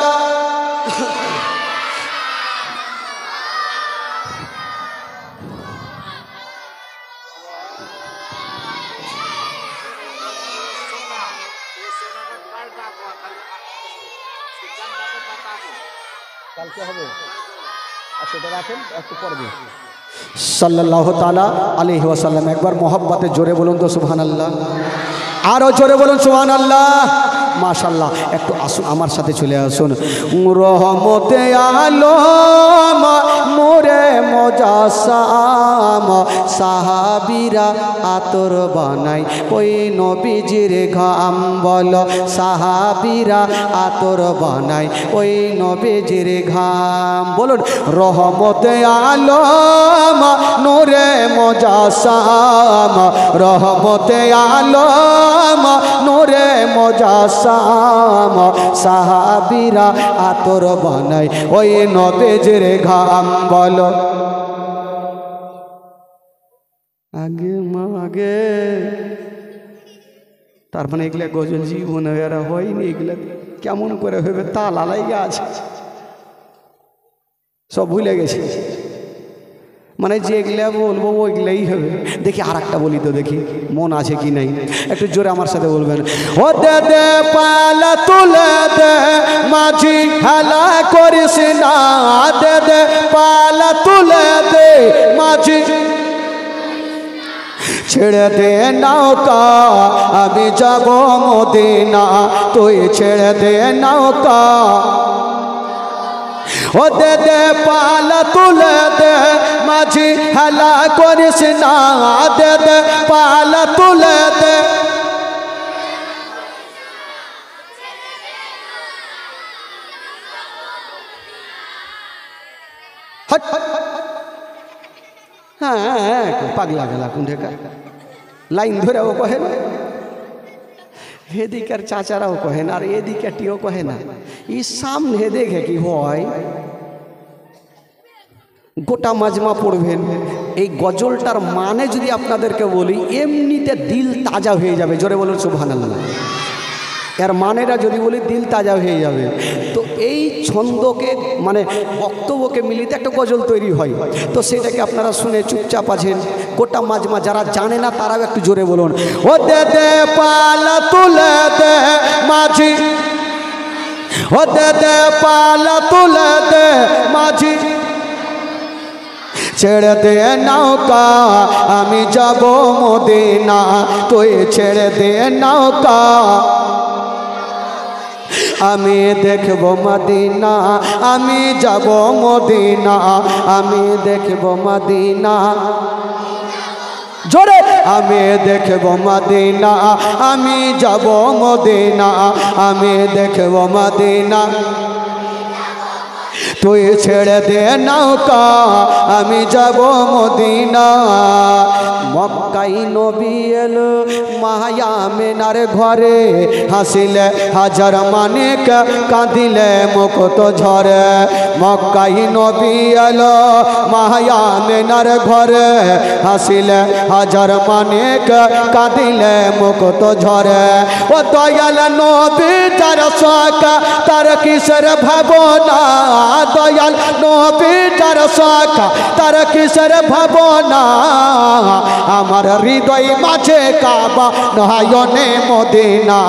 কালকে হবে, আচ্ছা এটা রাখেন, একটু পড়বে। সাল্লাল্লাহু তাআলা আলাইহি ওয়াসাল্লাম। একবার মহব্বতে জোরে বলুন তো সুবহানাল্লাহ। আরো জোরে বলুন সুবহানাল্লাহ। মাশাআল্লাহ। একটু আসুন, আমার সাথে চলে আসুন। রহমতে আলম নূরে মুজাসসাম, সাহাবীরা আতর বানাই ওই নবীজির ঘাম। বলো, সাহাবীরা আতর বানাই ওই নবীজির ঘাম। বলুন, রহমতে আলম নূরে মুজাসসাম, রহমতে আলম নূরে মুজাসসাম, সাহাবীরা আতর বানাই ওই নবীজির ঘাম। বলো, আগে মাগে। তার মানে এগুলা গজল জীবনে এরা হয়নি, এগুলা কেমন করে হবে তালা লাইগা আছে, সব ভুলে গেছে। মানে যেগুলা বলবো ওইগুলাই হবে। দেখি আর একটা বলি তো, দেখি মন আছে কি নাই, একটু জোরে আমার সাথে বলবেন। ও দে দে পালা তুলে দে মাঝি হেলা করিস না, দে দে পালা তুলে দে মাঝি, ছেড়ে দে নৌকা আমি যাব মদিনা, তুই ছেড়ে দে নৌকা। ও দে দে পালা তুলে দে মাঝি হেলা করিস না, দে দে পালা তুলে দে। হ্যাঁ, পাগলা গেলা কুন্ডেকা লাইন ধরে ও কহে না, হেদিকার চাচারাও কহে না, আর এদিকাটিও কহে না। ই সামনে দেখে কি হয়, গোটা মাজমা পড়বেন। এই গজলটার মানে যদি আপনাদেরকে বলি, এমনিতে দিল তাজা হয়ে যাবে। জোরে বলুন সুবহানাল্লাহ। এর মানেটা যদি বলি, দিল তাজা হয়ে যাবে। তো এই ছন্দকে মানে বক্তব্যকে মিলিতে একটা গজল তৈরি হয়। তো সেটাকে আপনারা শুনে চুপচাপ আছেন। গোটা মাজমা যারা জানে না তারাও একটু জোরে বলুন। ও দে দে পালা তুলে দে মাঝি, ও দে দে পালা তুলে দে মাঝি, ছেড়ে দে নৌকা আমি যাব মদিনা, তুই ছেড়ে দে নৌকা আমি দেখব মদিনা, আমি যাব মদিনা, আমি দেখব মদিনা। আমি দেখব মদিনা, আমি যাব মদিনা, আমি দেখব মদিনা। তুই ছেড়ে দে নৌকা, আমি যাব মদিনা। মক্কাই নবী এলো মায়া মেনার ঘরে, হাসিলে হাজার মানিক, কাঁদিলে মুকুট ঝরে। মক্কাই নবী এলো মায়া মেনার ঘরে, হাসিলে হাজার মানিক, কাঁদিলে মুকুট ঝরে। ও দয়াল নবী যার শখ, তার কিসের ভাবনা, দয়াল নবী যার শখ, তার কিসের ভাবনা। আমার হৃদয় মাঝে কাবা, নয়নে মদিনা,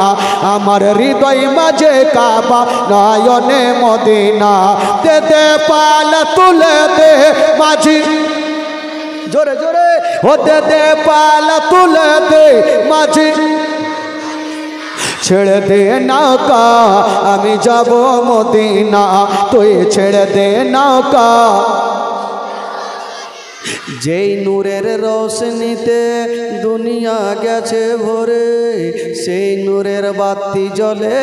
আমার হৃদয় মাঝে কাবা, নয়নে মদিনা। দে দে পাল তুলে দে মাঝি, জোরে জোরে, ও দে দে পাল তুলে দে মাঝি। ছেড়ে দে নৌকা, আমি যাব মদিনা, তুই ছেড়ে দে নৌকা। যেই নূরের রোশনীতে দুনিয়া গেছে ভরে, সেই নূরের বাতি জ্বলে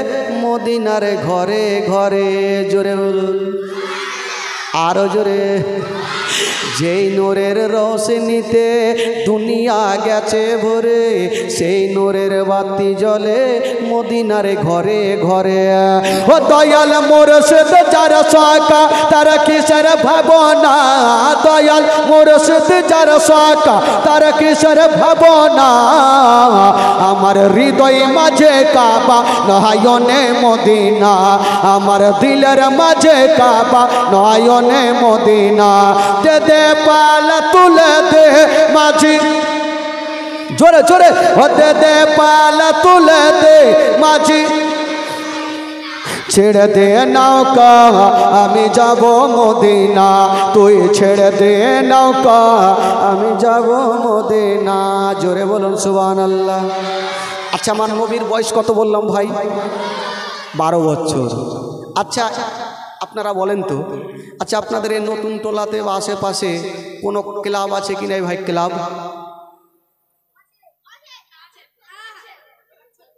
মদিনার ঘরে ঘরে। জোরে বলুন, আরো জোরে। যেই নূরের রোশনীতে দুনিয়া গেছে ভরে, সেই নূরের বাতি জ্বলে মদিনার ঘরে ঘরে। ও দয়াল মুর্শিদ যার শখ, তার কিসের ভাবনা, দয়াল মুর্শিদ যার শখ, তার কিসের ভাবনা। আমার হৃদয় মাঝে কাবা, নয়নে মদিনা, আমার দিলের মাঝে কাবা, নয়নে মদিনা। দে দে পাল তুলে দে মাঝি, জোরে জোরে, ও দে দে পাল তুলে দে মাঝি। ছেড়ে দে নৌকা, আমি যাব মদিনা, তুই ছেড়ে দে নৌকা, আমি যাব মদিনা। জোরে বলুন সুবহানাল্লাহ। আচ্ছা, আমার নবীর বয়স কত বললাম ভাই? 12 বছর। আচ্ছা আপনারা বলেন তো, আচ্ছা আপনাদের এই নতুন টোলাতে বা আশেপাশে কোনো ক্লাব আছে কি নাই ভাই? ক্লাব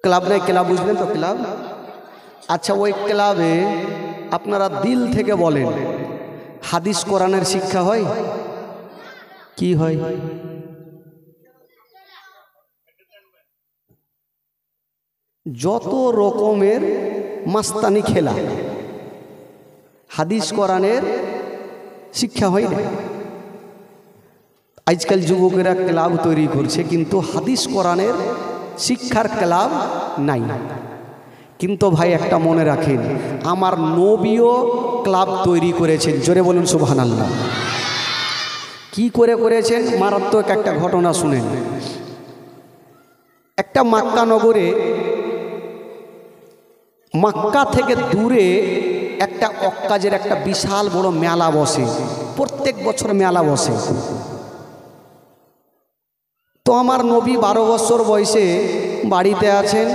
ক্লাব নেই? ক্লাব বুঝলেন তো, ক্লাব। আচ্ছা, ওই ক্লাবে আপনারা দিল থেকে বলেন, হাদিস কোরআনের শিক্ষা হয় কি হয়? যত রকমের মাস্তানি খেলা, হাদিস কোরআনের শিক্ষা হয় না। আজকাল যুবকেরা ক্লাব তৈরি করছে, কিন্তু হাদিস কোরআনের শিক্ষার ক্লাব নাই। কিন্তু ভাই একটা মনে রাখেন, আমার নবীও ক্লাব তৈরি করেছেন। জোরে বলুন সুবহানাল্লাহ। কি করে করেছেন? মারাত্মক একটা ঘটনা শুনেন। একটা মক্কা নগরে, মক্কা থেকে দূরে একটা অক্কাজের একটা বিশাল বড় মেলা বসে, প্রত্যেক বছর মেলা বসে। তো আমার নবী 12 বছর বয়সে বাড়িতে আছেন,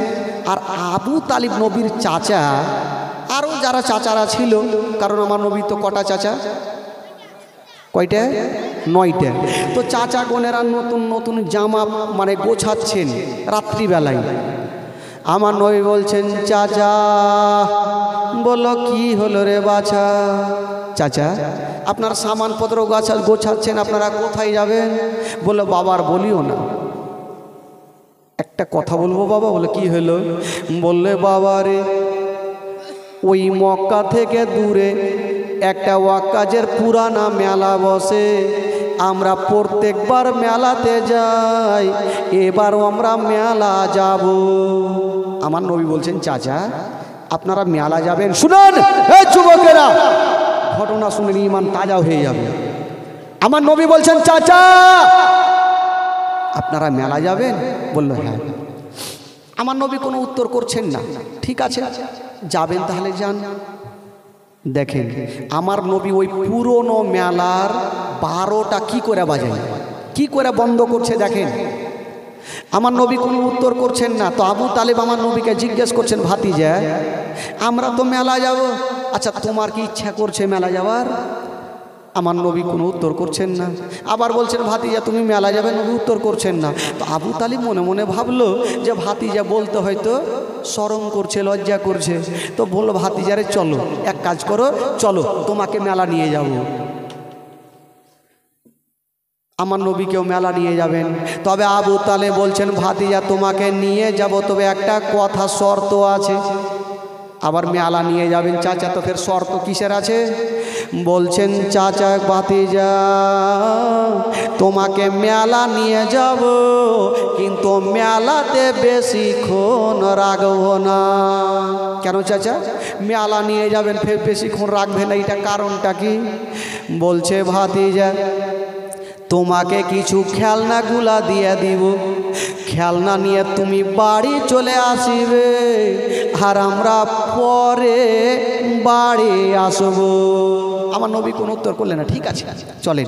আর আবু তালিব নবীর চাচা, আরও যারা চাচারা ছিল, কারণ আমার নবী তো কটা চাচা? কয়টা? 9টা। তো চাচা গোনেরা নতুন নতুন জামা মানে গোছাচ্ছেন রাত্রিবেলায়। আমার নবী বলছেন, চাচা। বলল, কি হলো রে বাছা? চাচা, আপনার সামানপত্র গোছাচ্ছেন, আপনারা কোথায় যাবেন? বললো, বাবার বলিও না। একটা কথা বলবো বাবা। বলে, কি হলো? বললে, বাবা রে, ওই মক্কা থেকে দূরে একটা ওয়াক্কাজের পুরানা মেলা বসে, আমরা প্রত্যেকবার মেলাতে যাই, এবারও আমরা মেলা যাব। আমার নবী বলছেন, চাচা আপনারা মেলা যাবেন? শুনুন এই যুবকেরা, ঘটনা শুনে ঈমান তাজা হয়ে যাবে। আমার নবী বলছেন, চাচা আপনারা মেলা যাবেন? বলল, হ্যাঁ। আমার নবী কোনো উত্তর করছেন না। ঠিক আছে, যাবেন তাহলে যান। দেখেন, আমার নবী ওই পুরনো মেলার 12টা কি করে বাজায়, কি করে বন্ধ করছে দেখেন। আমার নবী কোনো উত্তর করছেন না। তো আবু তালেব আমার নবীকে জিজ্ঞেস করছেন, ভাতিজা আমরা তো মেলা যাব, আচ্ছা তোমার কি ইচ্ছা করছে মেলা যাওয়ার? আমার নবী কোনো উত্তর করছেন না। আবার বলছেন ভাতিজা তুমি মেলা যাবে, নবী উত্তর করছেন না। তো আবু তালিব মনে মনে ভাবলো যে ভাতিজা বলতে হয়তো শরম করছে, লজ্জা করছে। তো বললো ভাতিজারে চলো এক কাজ করো, চলো তোমাকে মেলা নিয়ে যাব। আমার নবীকেও মেলা নিয়ে যাবেন। তবে আবু তালেব বলছেন ভাতিজা তোমাকে নিয়ে যাব, তবে একটা কথা শর্ত আছে। আবার মেলা নিয়ে যাবেন চাচা, তো ফের শর্ত কিসের আছে? বলছেন চাচা ভাতিজা তোমাকে মেলা নিয়ে যাব, কিন্তু মেলাতে বেশিক্ষণ রাখবো না। কেন চাচা মেলা নিয়ে যাবেন ফের বেশিক্ষণ রাখবেন না, এটা কারণটা কি? বলছে ভাতিজা তোমাকে কিছু খেলনাগুলা দিয়ে দিব, খেলনা নিয়ে তুমি বাড়ি চলে আসিবে, আর আমরা পরে বাড়ি আসবো। আমার নবী কোনো উত্তর করলেন না। ঠিক আছে চলেন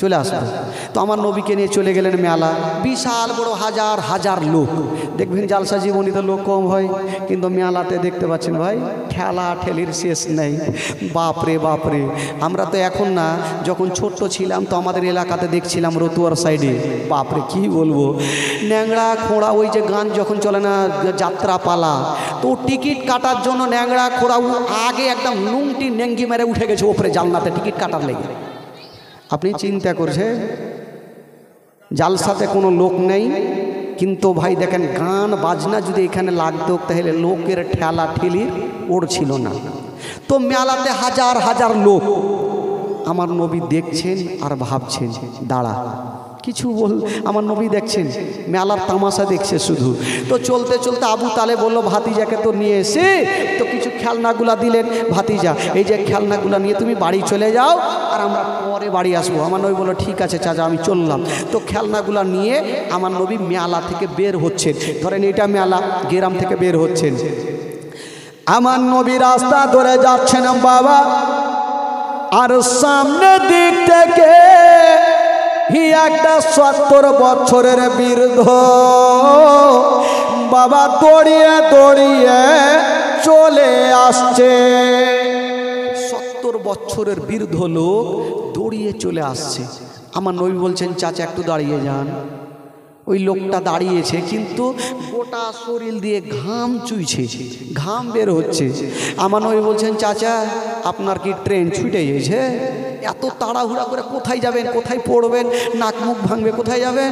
চলে আসবো। তো আমার নবীকে নিয়ে চলে গেলেন মেলা। বিশাল বড় হাজার হাজার লোক। দেখবেন জালসা জীবনীতে লোক কম হয়, কিন্তু মেলাতে দেখতে পাচ্ছেন ভাই ঠেলা ঠেলির শেষ নেই। বাপরে বাপরে, আমরা তো এখন না, যখন ছোট্ট ছিলাম তো আমাদের এলাকাতে দেখছিলাম রতুয়ার সাইডে, বাপরে কি বলবো, ন্যাংড়া খোঁড়া, ওই যে গান যখন চলে না যাত্রা পালা, তো টিকিট কাটার জন্য ন্যাংড়া খোঁড়া আগে একদম নুংটি নেঙ্গি মেরে উঠে গেছে ওপরে জালনাতে টিকিট কাটার লেগে। আপনি চিন্তা করছে জালসাতে কোনো লোক নেই, কিন্তু ভাই দেখেন গান বাজনা যদি এখানে লাগতো তাহলে লোকের ঠেলা ঠেলি ওড়ছিল না। তো মেলাতে হাজার হাজার লোক। আমার নবী দেখছেন আর ভাবছেন দাঁড়া কিছু বল। আমার নবী দেখছেন মেলার তামাশা দেখছে শুধু। তো চলতে চলতে আবু তালেব বলল ভাতিজাকে তো নিয়ে এসে তো কিছু খেলনাগুলা দিলেন, ভাতিজা এই যে খেলনাগুলা নিয়ে তুমি বাড়ি চলে যাও, আর আমরা পরে বাড়ি আসবো। আমার নবী বলল ঠিক আছে চাচা আমি চললাম। তো খেলনাগুলা নিয়ে আমার নবী মেলা থেকে বের হচ্ছেন। ধরেন এটা মেলা, গ্রাম থেকে বের হচ্ছেন। আমার নবী রাস্তা ধরে যাচ্ছেন বাবা, আর সামনে দিক থেকে একটা 70 বছরের বৃদ্ধ বাবা দৌড়িয়ে দৌড়িয়ে চলে আসছে। 70 বছরের বৃদ্ধ লোক দৌড়িয়ে চলে আসছে। আমার নবী বলছেন চাচা একটু দাঁড়িয়ে যান। ওই লোকটা দাঁড়িয়েছে, কিন্তু গোটা শরীর দিয়ে ঘাম চুইছে, ঘাম বের হচ্ছে। আমার নবী বলছেন চাচা আপনার কি ট্রেন ছুটে গেছে? এত তাড়াহুড়া করে কোথায় যাবেন, কোথায় পড়বেন, নাক মুখ ভাঙবে, কোথায় যাবেন?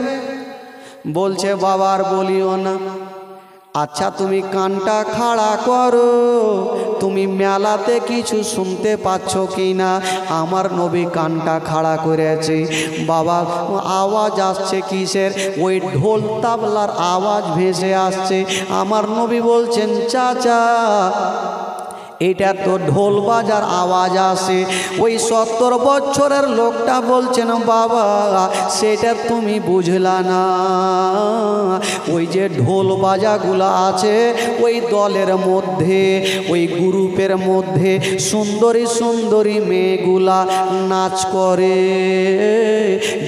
বলছে বাবার বলিও না। আচ্ছা তুমি কানটা খাড়া করো, তুমি মেলাতে কিছু শুনতে পাচ্ছ কি না? আমার নবী কানটা খাড়া করেছে। বাবা আওয়াজ আসছে কিসের? ওই ঢোল তাবলার আওয়াজ ভেসে আসছে। আমার নবী বলছেন চাচা এটা তো ঢোল বাজার আওয়াজ আসে। ওই 70 বছরের লোকটা বলছেন বাবা সেটা তুমি বুঝলা না, ওই যে ঢোল বাজাগুলো আছে ওই দলের মধ্যে, ওই গ্রুপের মধ্যে সুন্দরী সুন্দরী মেয়েগুলা নাচ করে,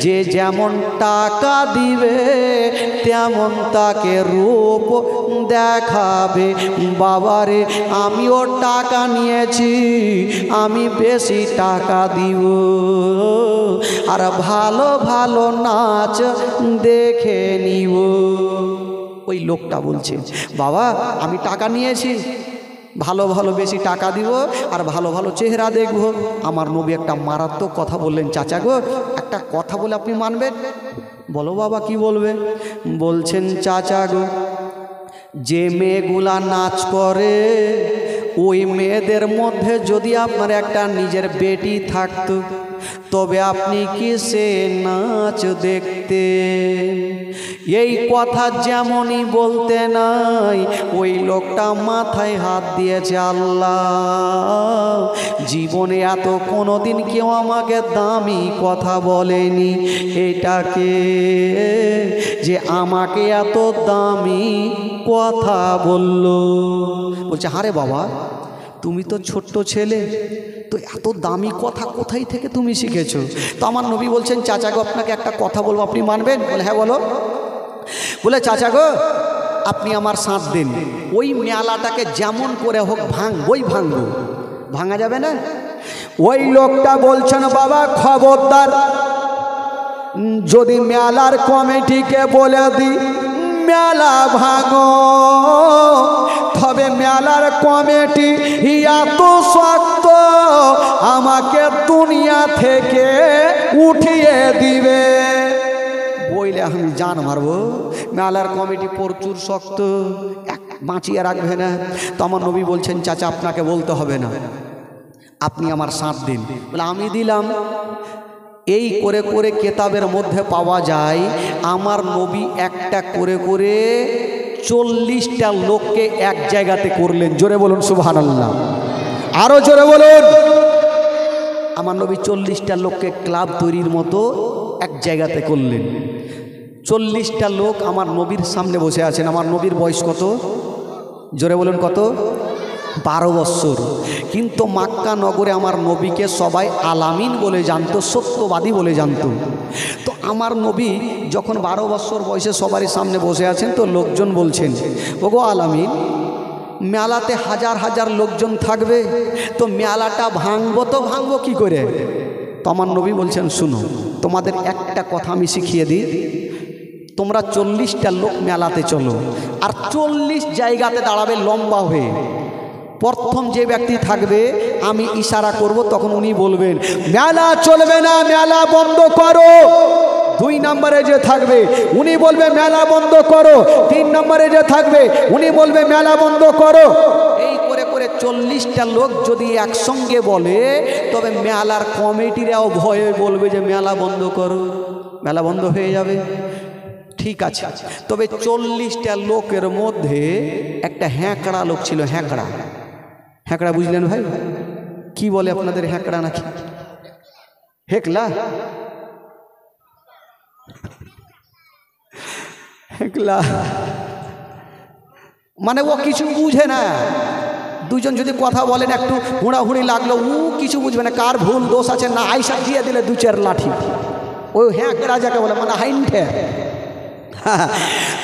যে যেমন টাকা দিবে তেমন তাকে রূপ দেখাবে। বাবারে আমিও টাকা নিয়েছি, আমি বেশি টাকা দিব, আর ভালো ভালো নাচ দেখে নিব। ওই লোকটা বলছে বাবা আমি টাকা নিয়েছি, ভালো ভালো বেশি টাকা দিব, আর ভালো ভালো চেহারা দেখব। আমার নবী একটা মারাত্মক কথা বললেন চাচা গো একটা কথা বলে আপনি মানবেন? বলো বাবা কি বলবে? বলছেন চাচা গো যে মেয়েগুলা নাচ করে ওই মেয়েদের মধ্যে যদি আপনার একটা নিজের বেটি থাকতো তবে আপনি কি সে নাচ দেখতে? এই কথা যেমনই বলতে নাই ওই লোকটা মাথায় হাত দিয়েছে। আল্লাহ জীবনে এত কোনোদিন কেউ আমাকে দামি কথা বলেনি, এটাকে যে আমাকে এত দামি কথা বলল। বলছে হারে বাবা তুমি তো ছোট্ট ছেলে, তো এত দামি কথা কোথায় থেকে তুমি শিখেছো? তো আমার নবী বলছেন চাচা গো আপনাকে একটা কথা বলবো, আপনি মানবেন? বলে হ্যাঁ বলো। বলে চাচা গো আপনি আমার সাথ দিন, ওই মেলাটাকে যেমন করে হোক ভাঙবই ভাঙবো। ভাঙা যাবে না? ওই লোকটা বলছেন বাবা খবরদার, যদি মেলার কমিটিকে বলে দিই মেলা ভাঙো, তবে মেলার কমিটি এত শক্ত আমাকে দুনিয়া থেকে উঠিয়ে দিবে। বইলে আমি জান মারবো, মেলার কমিটি প্রচুর শক্ত, বাঁচিয়ে রাখবে না। তো আমার নবী বলছেন চাচা আপনাকে বলতে হবে না, আপনি আমার সাথ দিন। বলে আমি দিলাম। এই করে করে কেতাবের মধ্যে পাওয়া যায় আমার নবী একটা করে করে 40টা লোককে এক জায়গাতে করলেন। জোরে বলুন সুবহানাল্লাহ, আরো জোরে বলুন। আমার নবী 40টা লোককে ক্লাব তৈরির মতো এক জায়গাতে করলেন। 40টা লোক আমার নবীর সামনে বসে আছেন। আমার নবীর বয়স কত? জোরে বলুন কত? 12 বৎসর। কিন্তু মক্কা নগরে আমার নবীকে সবাই আলামিন বলে জানতো, সত্যবাদী বলে জানতো। তো আমার নবী যখন 12 বৎসর বয়সে সবারই সামনে বসে আছেন, তো লোকজন বলছেন ওগো আলামিন, মেলাতে হাজার হাজার লোকজন থাকবে, তো মেলাটা ভাঙবো তো ভাঙবো কি করে? তো আমার নবী বলছেন শুনো, তোমাদের একটা কথা আমি শিখিয়ে দিই, তোমরা 40টা লোক মেলাতে চলো, আর 40 জায়গাতে দাঁড়াবে লম্বা হয়ে। প্রথম যে ব্যক্তি থাকবে আমি ইশারা করব, তখন উনি বলবেন মেলা চলবে না, মেলা বন্ধ করো। 2 নম্বরে যে থাকবে উনি বলবে মেলা বন্ধ করো। 3 নম্বরে যে থাকবে উনি বলবে মেলা বন্ধ করো। এই করে করে 40টা লোক যদি একসঙ্গে বলে, তবে মেলার কমিটিরাও ভয়ে বলবে যে মেলা বন্ধ করো, মেলা বন্ধ হয়ে যাবে। ঠিক আছে, তবে 40টা লোকের মধ্যে একটা হ্যাঁকড়া লোক ছিল। হ্যাঁকড়া, হ্যাঁকড়া বুঝলেন ভাই? কি বলে আপনাদের হ্যাঁকড়া নাকি হেকলা? হেকলা মানে ও কিছু বুঝে না। দুজন যদি কথা বলেন একটু হুড়াহুড়ি লাগলো, ও কিছু বুঝবে না, কার ভুল দোষ আছে না আইসা দিয়ে দিলে 2-4 লাঠি। ওই হ্যাঁকড়া যাকে বলে, মানে হাইনঠে।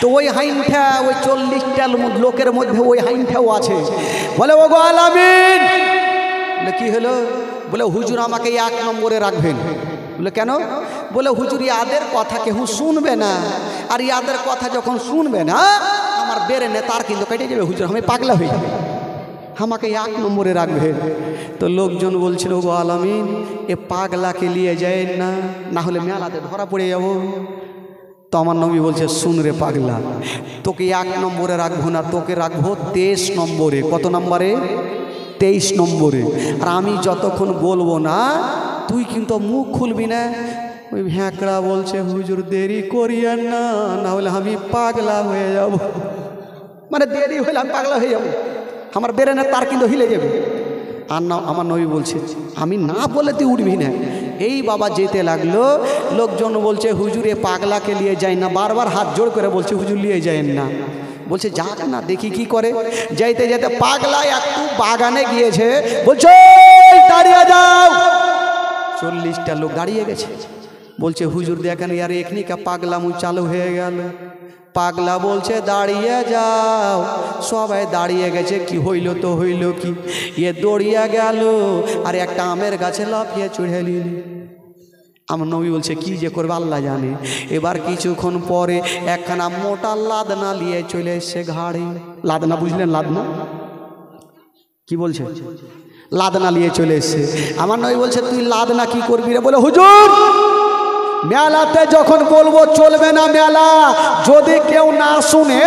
তো ওই হাইনঠা, ওই 40টা লোকের মধ্যে ওই হাইনঠাও আছে। বলে ওগো আলামিন। বলে কি হলো? বলে হুজুর আমাকে 1 নম্বরে রাখবেন। বলে কেন? বলে হুজুর ইয়াদের কথা কেউ শুনবে না, আর ইয়াদের কথা যখন শুনবে না আমার বেরেনে তার কিন্তু কেটে যাবে, হুজুর আমি পাগলা হয়ে যাবে, আমাকে 1 নম্বরে রাখবেন। তো লোকজন বলছিল ওগো আলামিন, এ পাগলাকে নিয়ে যায় না, না হলে মেলাতে ধরা পড়ে যাব। তো আমার নবী বলছে শুন রে পাগলা, তোকে 1 নম্বরে রাখবো না, তোকে রাখবো 23 নম্বরে। কত নম্বরে? 23 নম্বরে। আর আমি যতক্ষণ বলবো না তুই কিন্তু মুখ খুলবি না। ওই ভ্যাঁকড়া বলছে হুজুর দেরি করিয়েন না, না হলে আমি পাগলা হয়ে যাব। মানে দেরি হলে আমি পাগলা হয়ে যাব, আমার বেরেনে তার কিন্তু হিলে যাবে। আর না, আমার নবী বলছে আমি না বলে তুই উঠবি না। এই বাবা যেতে লাগলো। লোকজন বলছে হুজুর এ পাগলাকে নিয়ে যায় না, বারবার হাত জোড় করে বলছে হুজুর নিয়ে যায়েন না। বলছে যাক না দেখি কি করে। যাইতে যেতে পাগলা একটু বাগানে গিয়েছে, বলছে দাঁড়িয়ে যাও। 40টা লোক দাঁড়িয়ে গেছে। বলছে হুজুর দেখেন ইয়ার এখনিকা পাগলামু চালু হয়ে গেল। পাগলা বলছে দাঁড়িয়ে যাও। সবাই দাঁড়িয়ে গেছে। কি হইল তো হইল কি, এ দৌড়িয়ে গেল আর একটা আমের গাছে লাফিয়ে চড়ে নিল। আমার নবী বলছে কি যে করবে আল্লাহ জানে। এবার কিছুক্ষণ পরে একখানা মোটা লাদনা নিয়ে চলে এসছে ঘাড়ে। লাদনা বুঝলেন? লাদনা কি বলছে? লাদনা নিয়ে চলে এসছে। আমার নবী বলছে তুই লাদনা কি করবি রে? বলে হুজুর মেলাতে যখন বলবো চলবে না মেলা, যদি কেউ না শুনে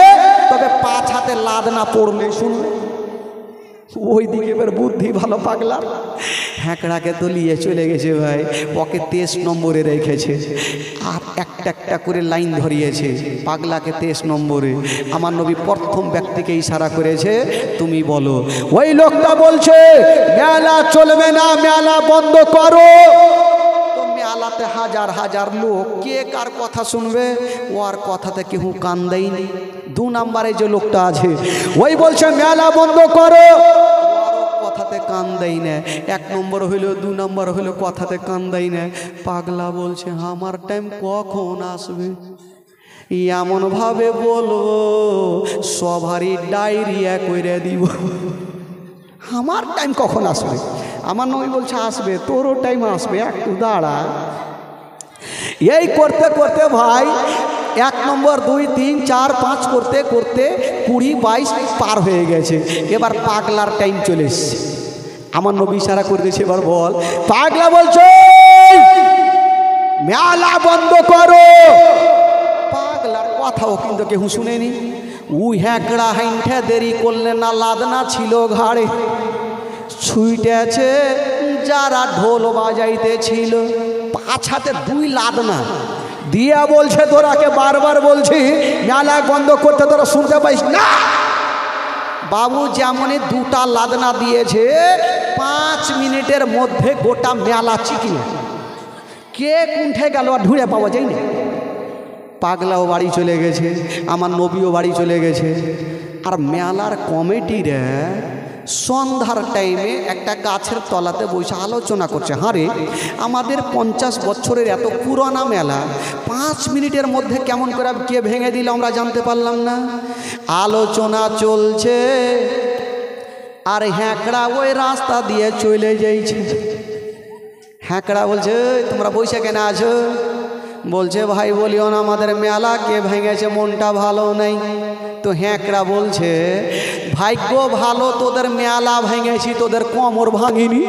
তবে 5 হাতে লাদনা পড়লে শুনবে। ওই দিকে এবার বুদ্ধি ভালো পাগলা। হ্যাঁকড়াকে তো নিয়ে চলে গেছে ভাই, ওকে 23 নম্বরে রেখেছে। আর একটা একটা করে লাইন ধরিয়েছে, পাগলাকে 23 নম্বরে। আমার নবী প্রথম ব্যক্তিকে ইশারা করেছে তুমি বলো। ওই লোকটা বলছে মেলা চলবে না, মেলা বন্ধ করো। মেলাতে হাজার হাজার লোক, কে কার কথা শুনবে? ওর কথাতে কেউ কান দেয়নি। 2 নম্বরে যে লোকটা আছে ওই বলছে মেলা বন্ধ করো, কথাতে কান দেয় না। 1 নম্বর হইলো 2 নম্বর হইলো কথাতে কান দেয় না। পাগলা বলছে আমার টাইম কখন আসবে? এমন ভাবে বলবো সবারই ডায়রিয়া কইরা দিব। আমার টাইম কখন আসবে? আমার নবী বলছে আসবে, তোরও টাইম আসবে, একটু দাঁড়া। এই করতে করতে ভাই 1 নম্বর 2 3 4 5 করতে করতে 20 22 পার হয়ে গেছে। এবার পাগলার টাইম চলে এসছে। আমার নবী ইশারা করে দিয়েছে, এবার বল। পাগলা বলছে মেলা বন্ধ করো। পাগলার কথাও কিন্তু কেউ শুনেনি। হ্যাঁকড়া হাইঠা দেরি করলে না, লাদনা ছিল ঘাড়ে, ছুইটেছে যারা ঢোল বাজাইতে ছিল, 5 হাতে 2 লাদনা দিয়া বলছে, তোরাকে বারবার বলছি মেলা বন্ধ করতে, তোরা শুনতে পাইস না? বাবু যেমনই 2টা লাদনা দিয়েছে, 5 মিনিটের মধ্যে গোটা মেলা চিকিয়ে কে কুণ্ঠে গেল আর ঢুঁড়ে পাওয়া যায় না। পাগলাও বাড়ি চলে গেছে, আমার নবীও বাড়ি চলে গেছে। আর মেলার কমিটিরা সন্ধ্যার টাইমে একটা গাছের তলাতে বসে আলোচনা করছে, হারে আমাদের 50 বছরের এত পুরোনো মেলা 5 মিনিটের মধ্যে কেমন করে কে ভেঙে দিল আমরা জানতে পারলাম না। আলোচনা চলছে আর হ্যাঁকড়া ওই রাস্তা দিয়ে চলে যাইছে। হ্যাঁকড়া বলছে, তোমরা বসে কেন আছো? বলছে, ভাই বলিও না, আমাদের মেলা কে ভেঙেছে, মনটা ভালো নেই। তো হ্যাঁকড়া বলছে, ভাগ্য ভালো তোদের মেলা ভেঙেছি, তোদের কোমর ভাঙিনি।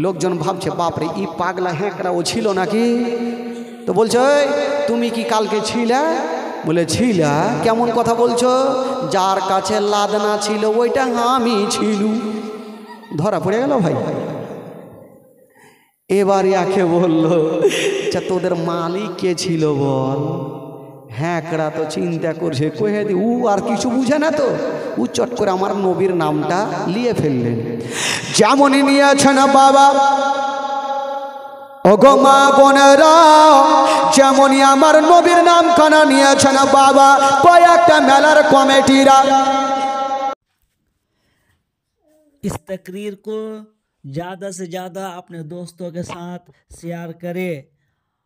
লোকজন ভাবছে, বাপরে ই পাগলা হ্যাঁকড়া ও ছিল নাকি? তো বলছে, তুমি কি কালকে ছিলা? বলে ছিলা। কেমন কথা বলছো? যার কাছে লাদনা ছিল ওইটা আমি ছিল। ধরা পড়ে গেল ভাই। এবার ইয়াকে বললো, আচ্ছা তোদের মালিক কে ছিল বল? হ্যাঁকড়া তো চিন্তা করছে, কহে দি ও আর কিছু বুঝে না তো, ও চট করে আমার নবীর নামটা নিয়ে ফেললেন। যেমনই নিয়েছেন বাবা ওগো মা বোনেরা, যেমনই আমার নবীর নাম খানা নিয়েছেন বাবা কয়েকটা মেলার কমিটিরা। इस तकरीर को ज़्यादा से ज़्यादा अपने दोस्तों के साथ शेयर करें,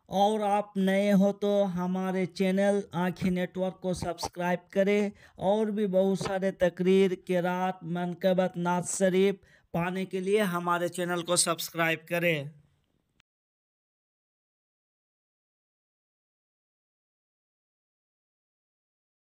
और आप नए हो तो हमारे चैनल आँखें नेटवर्क को सब्सक्राइब करें। और भी बहुत सारे तकरीर, किरात, मनकबत, नात शरीफ पाने के लिए हमारे चैनल को सब्सक्राइब करें।